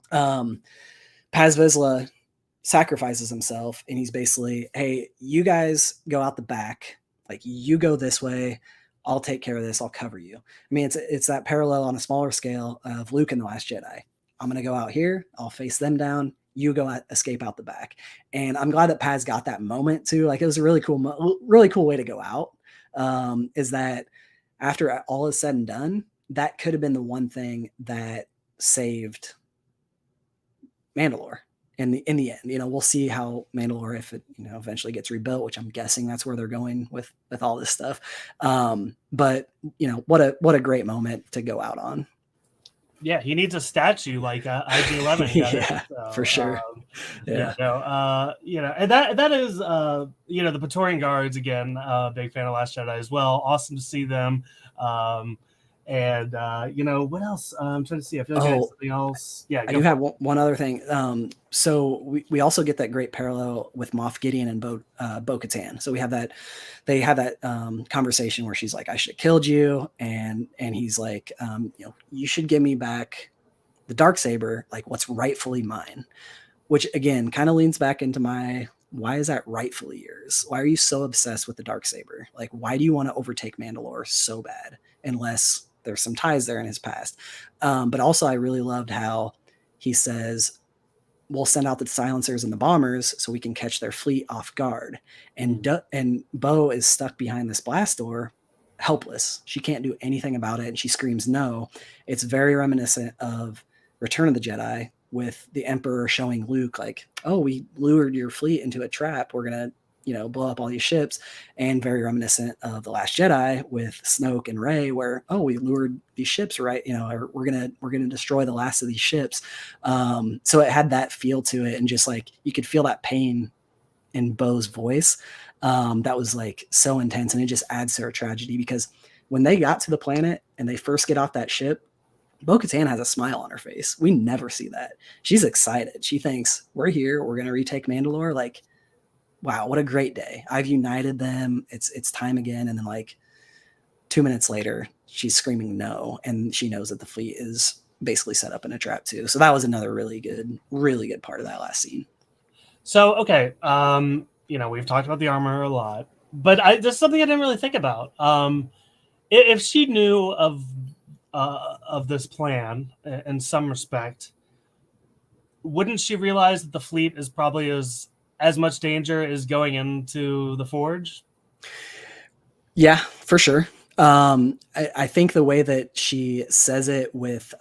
Paz Vizsla sacrifices himself, and he's basically, hey, you guys go out the back, like you go this way. I'll take care of this. I'll cover you. I mean, it's that parallel on a smaller scale of Luke in The Last Jedi. I'm gonna go out here. I'll face them down. You go escape out the back. And I'm glad that Paz got that moment too. Like it was a really cool way to go out. Is that after all is said and done, that could have been the one thing that saved Mandalore in the end. You know, we'll see how Mandalore, if it, you know, eventually gets rebuilt, which I'm guessing that's where they're going with all this stuff. But you know, what a great moment to go out on. Yeah, he needs a statue like IG-11. Yeah, so, for sure. You know, and that is you know, the Praetorian Guards again. Big fan of Last Jedi as well. Awesome to see them. And you know, what else? I'm trying to see. I feel like I had something else. Yeah, I do have one other thing. So we also get that great parallel with Moff Gideon and Bo-Katan. So we have that. They have that conversation where she's like, "I should have killed you," and he's like, "You know, you should give me back the Darksaber, like what's rightfully mine." Which again kind of leans back into my, why is that rightfully yours? Why are you so obsessed with the Darksaber? Like, why do you want to overtake Mandalore so bad? Unless there's some ties there in his past. But also I really loved how he says, we'll send out the silencers and the bombers so we can catch their fleet off guard. And and Bo is stuck behind this blast door, helpless. She can't do anything about it. And she screams no. It's very reminiscent of Return of the Jedi, with the Emperor showing Luke like, oh, we lured your fleet into a trap. We're going to, you know, blow up all these ships. And very reminiscent of The Last Jedi with Snoke and Rey, where, oh, we lured these ships, right? You know, we're going to destroy the last of these ships. So it had that feel to it. And just like, you could feel that pain in Bo's voice. That was like so intense. And it just adds to her tragedy, because when they got to the planet and they first get off that ship, Bo-Katan has a smile on her face. We never see that. She's excited. She thinks, we're here. We're going to retake Mandalore. Like, wow, what a great day. I've united them. It's time again. And then like 2 minutes later, she's screaming no. And she knows that the fleet is basically set up in a trap too. So that was another really good part of that last scene. So, okay. You know, we've talked about the armor a lot, but there's something I didn't really think about. If she knew of this plan in some respect, wouldn't she realize that the fleet is probably as much danger as going into the Forge? Yeah, for sure. I think the way that she says it with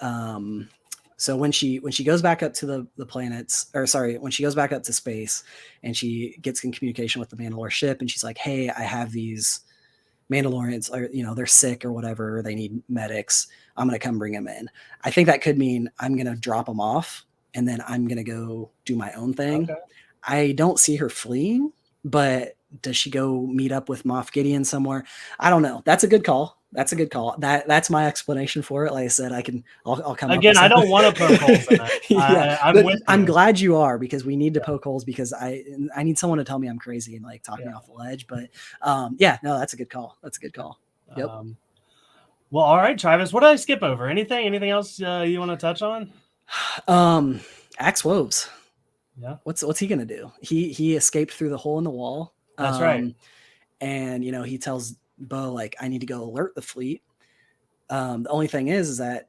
so when she goes back up to the planets, or sorry, when she goes back up to space and she gets in communication with the Mandalore ship, and she's like, hey, I have these Mandalorians, or, you know, they're sick or whatever, they need medics, I'm going to come bring them in. I think that could mean I'm going to drop them off and then I'm going to go do my own thing. Okay. I don't see her fleeing, but does she go meet up with Moff Gideon somewhere? I don't know. That's a good call. That's my explanation for it. Like I said, I'll come again. I don't want to poke holes in it. Yeah, I'm glad you are, because we need to poke holes, because I need someone to tell me I'm crazy and like talk me off the ledge. But yeah, no, that's a good call. Yep. Well, all right, Travis, what did I skip over? Anything else you want to touch on? Axe Woves. Yeah. What's he gonna do? He escaped through the hole in the wall. That's right. And you know, he tells Bo, like, I need to go alert the fleet. The only thing is that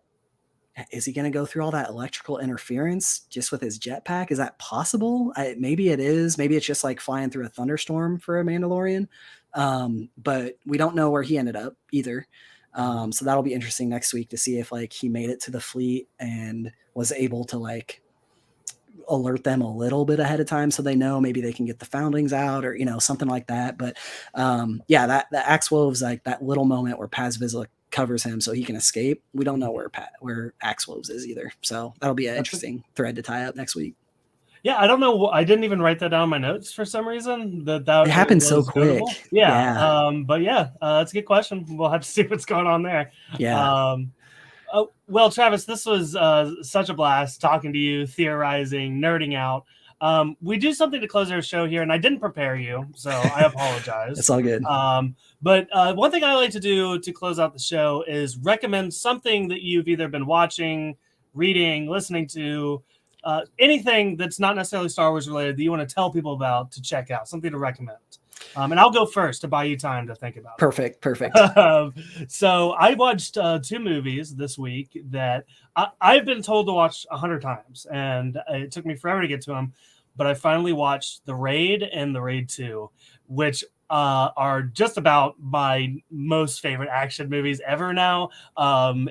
is he going to go through all that electrical interference just with his jetpack? Is that possible? Maybe it is. Maybe it's just like flying through a thunderstorm for a Mandalorian. But we don't know where he ended up either. So that'll be interesting next week to see if like he made it to the fleet and was able to like alert them a little bit ahead of time so they know maybe they can get the foundlings out or, something like that. But yeah, that Axe Wove's like that little moment where Paz Vizsla covers him so he can escape. We don't know where Axe Woves is either. So that'll be an interesting thread to tie up next week. Yeah, I don't know. I didn't even write that down in my notes for some reason. That it happened so quick. Yeah. But yeah, that's a good question. We'll have to see what's going on there. Yeah. Well, Travis, this was such a blast talking to you, theorizing, nerding out. We do something to close our show here, and I didn't prepare you, so I apologize. It's all good. But one thing I like to do to close out the show is recommend something that you've either been watching, reading, listening to, anything that's not necessarily Star Wars related that you want to tell people about to check out, something to recommend. And I'll go first to buy you time to think about it. Perfect. So I watched 2 movies this week that I've been told to watch 100 times, and it took me forever to get to them. But I finally watched The Raid and The Raid 2, which are just about my most favorite action movies ever now.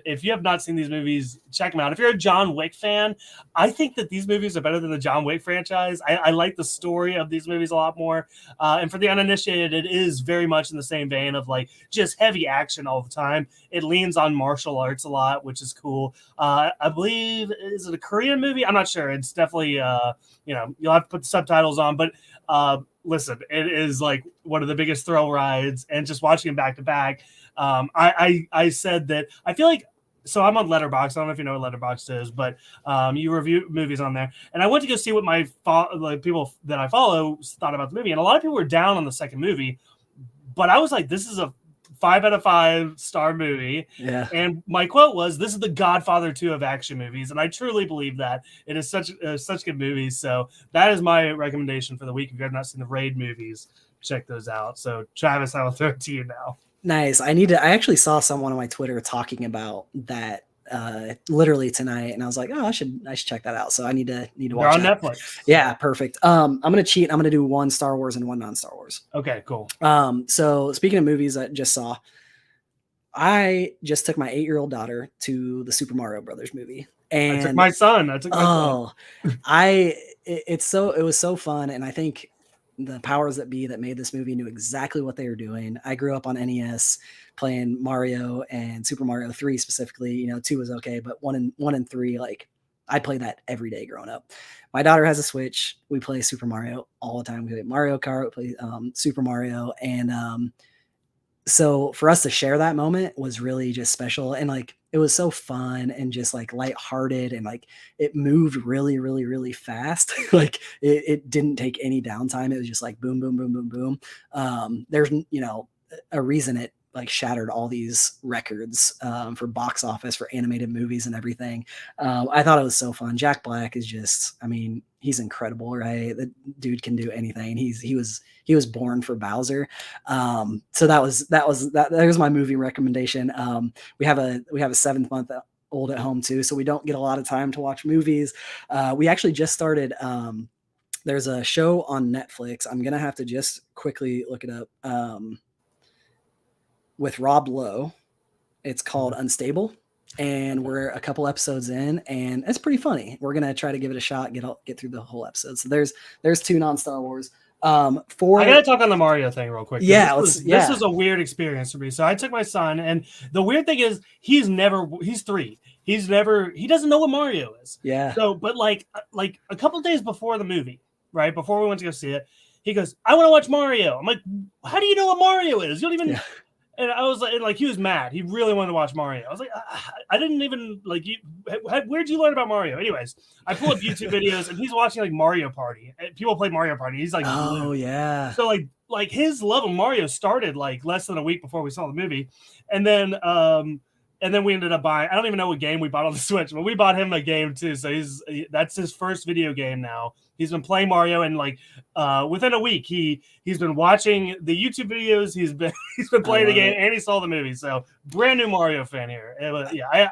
If you have not seen these movies, check them out. If you're a John Wick fan, I think that these movies are better than the John Wick franchise. I like the story of these movies a lot more. And for the uninitiated, it is very much in the same vein of like just heavy action all the time. It leans on martial arts a lot, which is cool. I believe, is it a Korean movie? I'm not sure. It's definitely, you'll have to put the subtitles on, but listen, it is like one of the biggest thrill rides, and just watching them back to back. I said that I feel like, so I'm on Letterboxd. I don't know if you know what Letterboxd is, but you review movies on there. And I went to go see what my people that I follow thought about the movie. And a lot of people were down on the second movie, but I was like, this is a 5 out of 5 star movie. Yeah. And my quote was, "This is the Godfather 2 of action movies," and I truly believe that. It is such good movies. So that is my recommendation for the week. If you have not seen the Raid movies, check those out. So Travis, I will throw it to you now. Nice. I actually saw someone on my Twitter talking about that literally tonight, and I was like, oh, I should check that out. So I need to watch. They're on Netflix. Yeah, perfect. I'm gonna cheat. I'm gonna do one Star Wars and one non-Star Wars. Okay, cool. So speaking of movies I just saw, I just took my 8-year-old daughter to the Super Mario Brothers movie. And I took my son. It was so fun, and I think the powers that be that made this movie knew exactly what they were doing. I grew up on NES playing Mario and Super Mario 3 specifically. 2 was okay, but 1 and 3, like I played that every day growing up. My daughter has a Switch. We play Super Mario all the time. We play Mario Kart, we play Super Mario, and so for us to share that moment was really just special, and like it was so fun and just like lighthearted, and like it moved really, really, really fast. Like it didn't take any downtime. It was just like boom, boom, boom, boom, boom. There's a reason it like shattered all these records for box office for animated movies and everything. I thought it was so fun. Jack Black is just, I mean, he's incredible, right? The dude can do anything. He was born for Bowser. So that was my movie recommendation. We have a 7-month-old at home too, so we don't get a lot of time to watch movies. We actually just started, there's a show on Netflix. I'm gonna have to just quickly look it up. With Rob Lowe. It's called Unstable, and we're a couple episodes in, and it's pretty funny. We're gonna try to give it a shot, get through the whole episode. So there's 2 non-Star Wars. I gotta talk on the Mario thing real quick. Yeah, this is a weird experience for me. So I took my son, and the weird thing is he's 3. He doesn't know what Mario is. Yeah. So, but like a couple days before the movie, right before we went to go see it, he goes, "I want to watch Mario." I'm like, "How do you know what Mario is? You don't even." Yeah. And I was like, he was mad. He really wanted to watch Mario. I was like, I didn't even like you. Where'd you learn about Mario? Anyways, I pull up YouTube videos, and he's watching like Mario Party. People play Mario Party. He's like, oh yeah. So like his love of Mario started like less than a week before we saw the movie, and then and then we ended up buying. I don't even know what game we bought on the Switch, but we bought him a game too. So that's his first video game now. He's been playing Mario, and like within a week, he's been watching the YouTube videos. He's been playing the game, and he saw the movie. So brand new Mario fan here.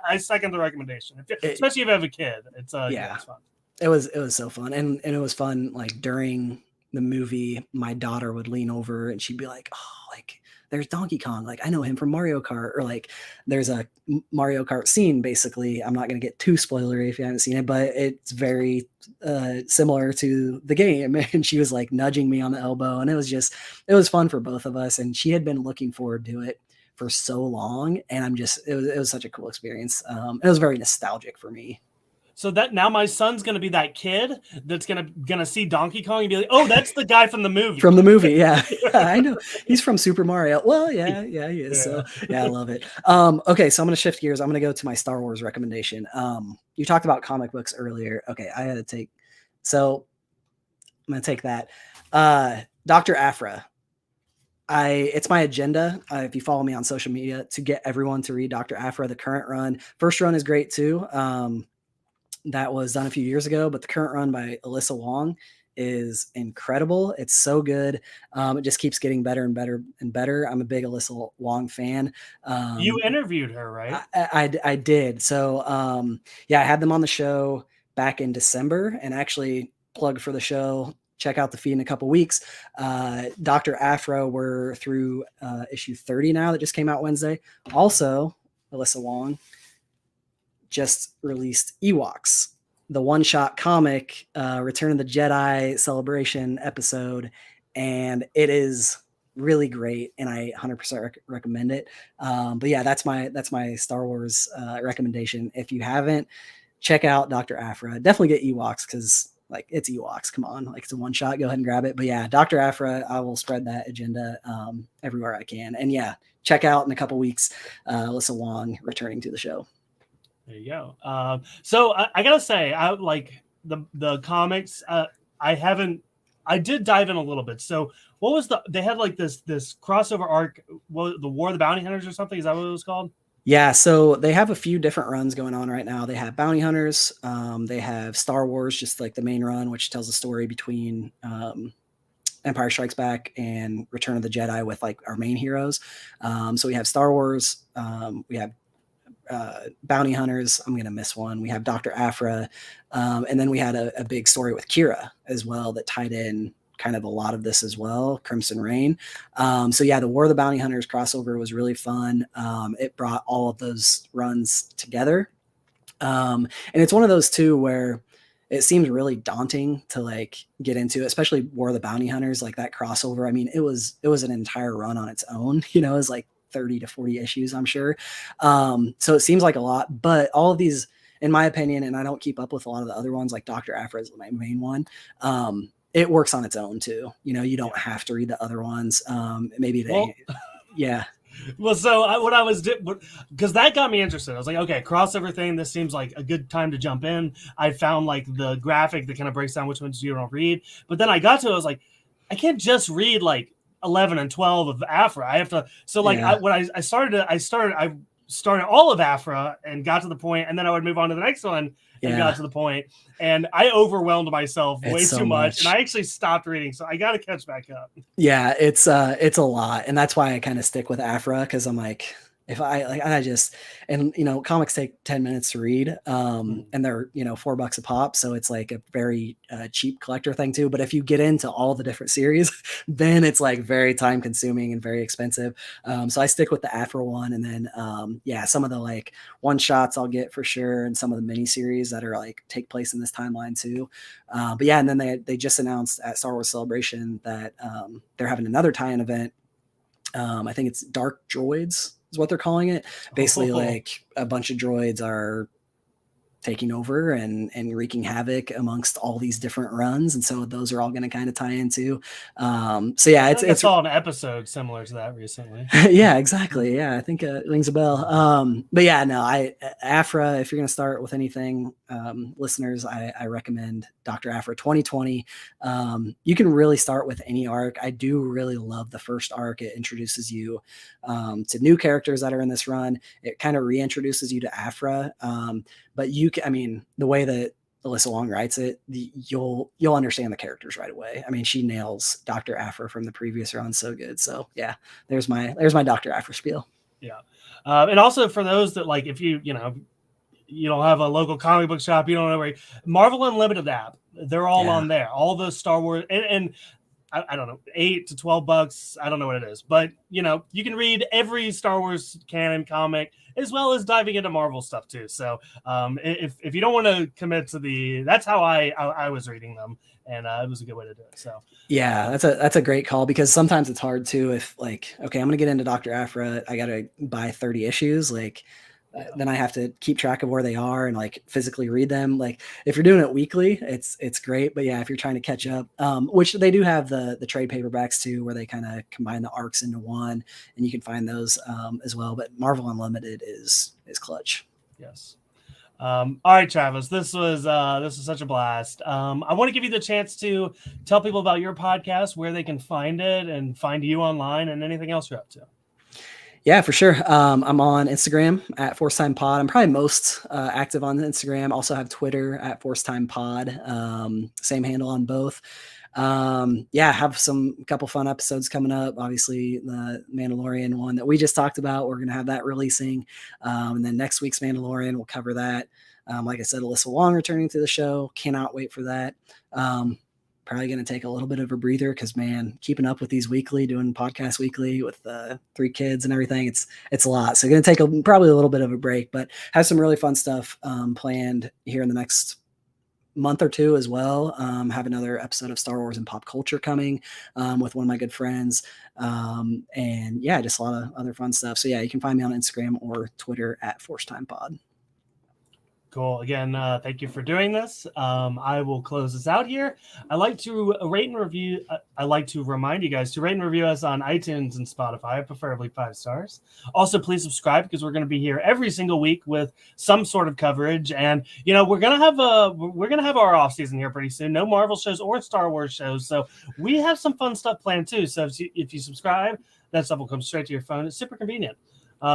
I second the recommendation, especially if you have a kid. It's it's fun. It was so fun, and it was fun. Like during the movie, my daughter would lean over and she'd be like, "Oh, like there's Donkey Kong. Like I know him from Mario Kart," or like there's a Mario Kart scene. Basically, I'm not going to get too spoilery if you haven't seen it, but it's very similar to the game. And she was like nudging me on the elbow, and it was fun for both of us. And she had been looking forward to it for so long, and it was such a cool experience. It was very nostalgic for me. So that now my son's gonna be that kid that's gonna see Donkey Kong and be like, "Oh, that's the guy from the movie." From the movie, yeah. I know he's from Super Mario. Well, yeah, he is. Yeah. So yeah, I love it. Okay, so I'm gonna shift gears. I'm gonna go to my Star Wars recommendation. You talked about comic books earlier. Okay, I had to take. So I'm gonna take that. Dr. Aphra. It's my agenda. If you follow me on social media, to get everyone to read Dr. Aphra. The current run, first run is great too. That was done a few years ago, but the current run by Alyssa Wong is incredible. It's so good. It just keeps getting better and better and better. I'm a big Alyssa Wong fan. You interviewed her, right? I did. So I had them on the show back in December, and actually plug for the show. Check out the feed in a couple weeks. Dr. Aphra, we're through issue 30 now that just came out Wednesday. Also, Alyssa Wong just released Ewoks, the one-shot comic, Return of the Jedi celebration episode, and it is really great, and I 100% recommend it. But yeah, that's my Star Wars recommendation. If you haven't, check out Dr. Aphra. Definitely get Ewoks because like it's Ewoks. Come on, like it's a one-shot. Go ahead and grab it. But yeah, Dr. Aphra, I will spread that agenda everywhere I can. And yeah, check out in a couple weeks, Alyssa Wong returning to the show. There you go. So I gotta say, I like the comics. I did dive in a little bit. So what was they had like this crossover arc, the War of the Bounty Hunters or something? Is that what it was called? Yeah, so they have a few different runs going on right now. They have Bounty Hunters, they have Star Wars, just like the main run, which tells the story between Empire Strikes Back and Return of the Jedi with like our main heroes. So we have Star Wars, we have Bounty Hunters. I'm gonna miss one. We have Dr. Aphra, and then we had a big story with Kira as well that tied in kind of a lot of this as well, Crimson Reign. So yeah, the War of the Bounty Hunters crossover was really fun. It brought all of those runs together, and it's one of those too where it seems really daunting to like get into, especially War of the Bounty Hunters, like that crossover. I mean, it was an entire run on its own. You know, it was like 30 to 40 issues, I'm sure. So it seems like a lot, but all of these, in my opinion, and I don't keep up with a lot of the other ones, like Dr. Aphra is my main one. It works on its own too. You know, you don't have to read the other ones. Yeah. Well, so what I was because that got me interested. I was like, okay, crossover thing. This seems like a good time to jump in. I found like the graphic that kind of breaks down which ones you don't read. But then I got to it, I was like, I can't just read like 11 and 12 of Aphra. I have to. So like I started all of Aphra and got to the point, and then I would move on to the next one and got to the point, and I overwhelmed myself way too much, and I actually stopped reading. So I got to catch back up. Yeah, it's a lot, and that's why I kind of stick with Aphra, because I'm like, if comics take 10 minutes to read, and they're $4 a pop, so it's like a very cheap collector thing too. But if you get into all the different series, then it's like very time consuming and very expensive. So I stick with the Aphra one, and then some of the like one shots I'll get for sure, and some of the mini series that are like take place in this timeline too. But yeah, and then they just announced at Star Wars Celebration that they're having another tie-in event. I think it's Dark Droids is what they're calling it. Basically, like a bunch of droids are taking over and wreaking havoc amongst all these different runs, and so those are all going to kind of tie into. So yeah, I saw an episode similar to that recently. Yeah, exactly. Yeah, I think it rings a bell. But yeah, no, Afra, if you're going to start with anything, listeners, I recommend Dr. Afra 2020. You can really start with any arc. I do really love the first arc. It introduces you to new characters that are in this run. It kind of reintroduces you to Afra. But the way that Alyssa Long writes it, you'll understand the characters right away. I mean, she nails Dr. Afra from the previous run so good. So yeah, there's my Dr. Afra spiel. Yeah. And also for those that like, if you don't have a local comic book shop, you don't know where, Marvel Unlimited app, they're all on there. All the Star Wars and I don't know, $8 to $12. I don't know what it is, but you can read every Star Wars canon comic as well as diving into Marvel stuff too. So if you don't want to commit to that's how I was reading them, and it was a good way to do it. So yeah, that's a great call, because sometimes it's hard too. If like, okay, I'm gonna get into Dr. Afra, I gotta buy 30 issues. Like, then I have to keep track of where they are and like physically read them. Like if you're doing it weekly, it's great. But yeah, if you're trying to catch up, which they do have the trade paperbacks too, where they kind of combine the arcs into one, and you can find those as well. But Marvel Unlimited is clutch. Yes. All right, Travis, this was such a blast. I want to give you the chance to tell people about your podcast, where they can find it and find you online, and anything else you're up to. Yeah, for sure. I'm on Instagram at Forcetime Pod. I'm probably most active on Instagram. Also have Twitter at Forcetime Pod. Same handle on both. Have a couple fun episodes coming up. Obviously, the Mandalorian one that we just talked about, we're going to have that releasing. And then next week's Mandalorian, we'll cover that. Like I said, Alyssa Long returning to the show. Cannot wait for that. Probably going to take a little bit of a breather, because man, keeping up with these weekly, doing podcasts weekly with 3 kids and everything, it's a lot. So going to take probably a little bit of a break, but have some really fun stuff planned here in the next month or two as well. Have another episode of Star Wars and Pop Culture coming with one of my good friends. And yeah, just a lot of other fun stuff. So yeah, you can find me on Instagram or Twitter at Forcetime Pod. Cool. Again, thank you for doing this. I will close this out here. I like to rate and review. I like to remind you guys to rate and review us on iTunes and Spotify, preferably 5 stars. Also, please subscribe, because we're going to be here every single week with some sort of coverage. And we're gonna have our off season here pretty soon. No Marvel shows or Star Wars shows, so we have some fun stuff planned too. So if you subscribe, that stuff will come straight to your phone. It's super convenient.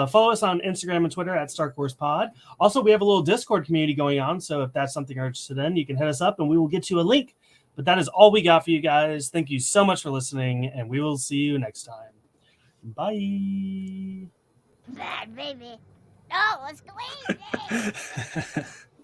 Follow us on Instagram and Twitter at Star Wars Pod. Also, we have a little Discord community going on, so if that's something you're interested in, you can hit us up and we will get you a link. But that is all we got for you guys. Thank you so much for listening, and we will see you next time. Bye. Bad baby. Oh, it's crazy.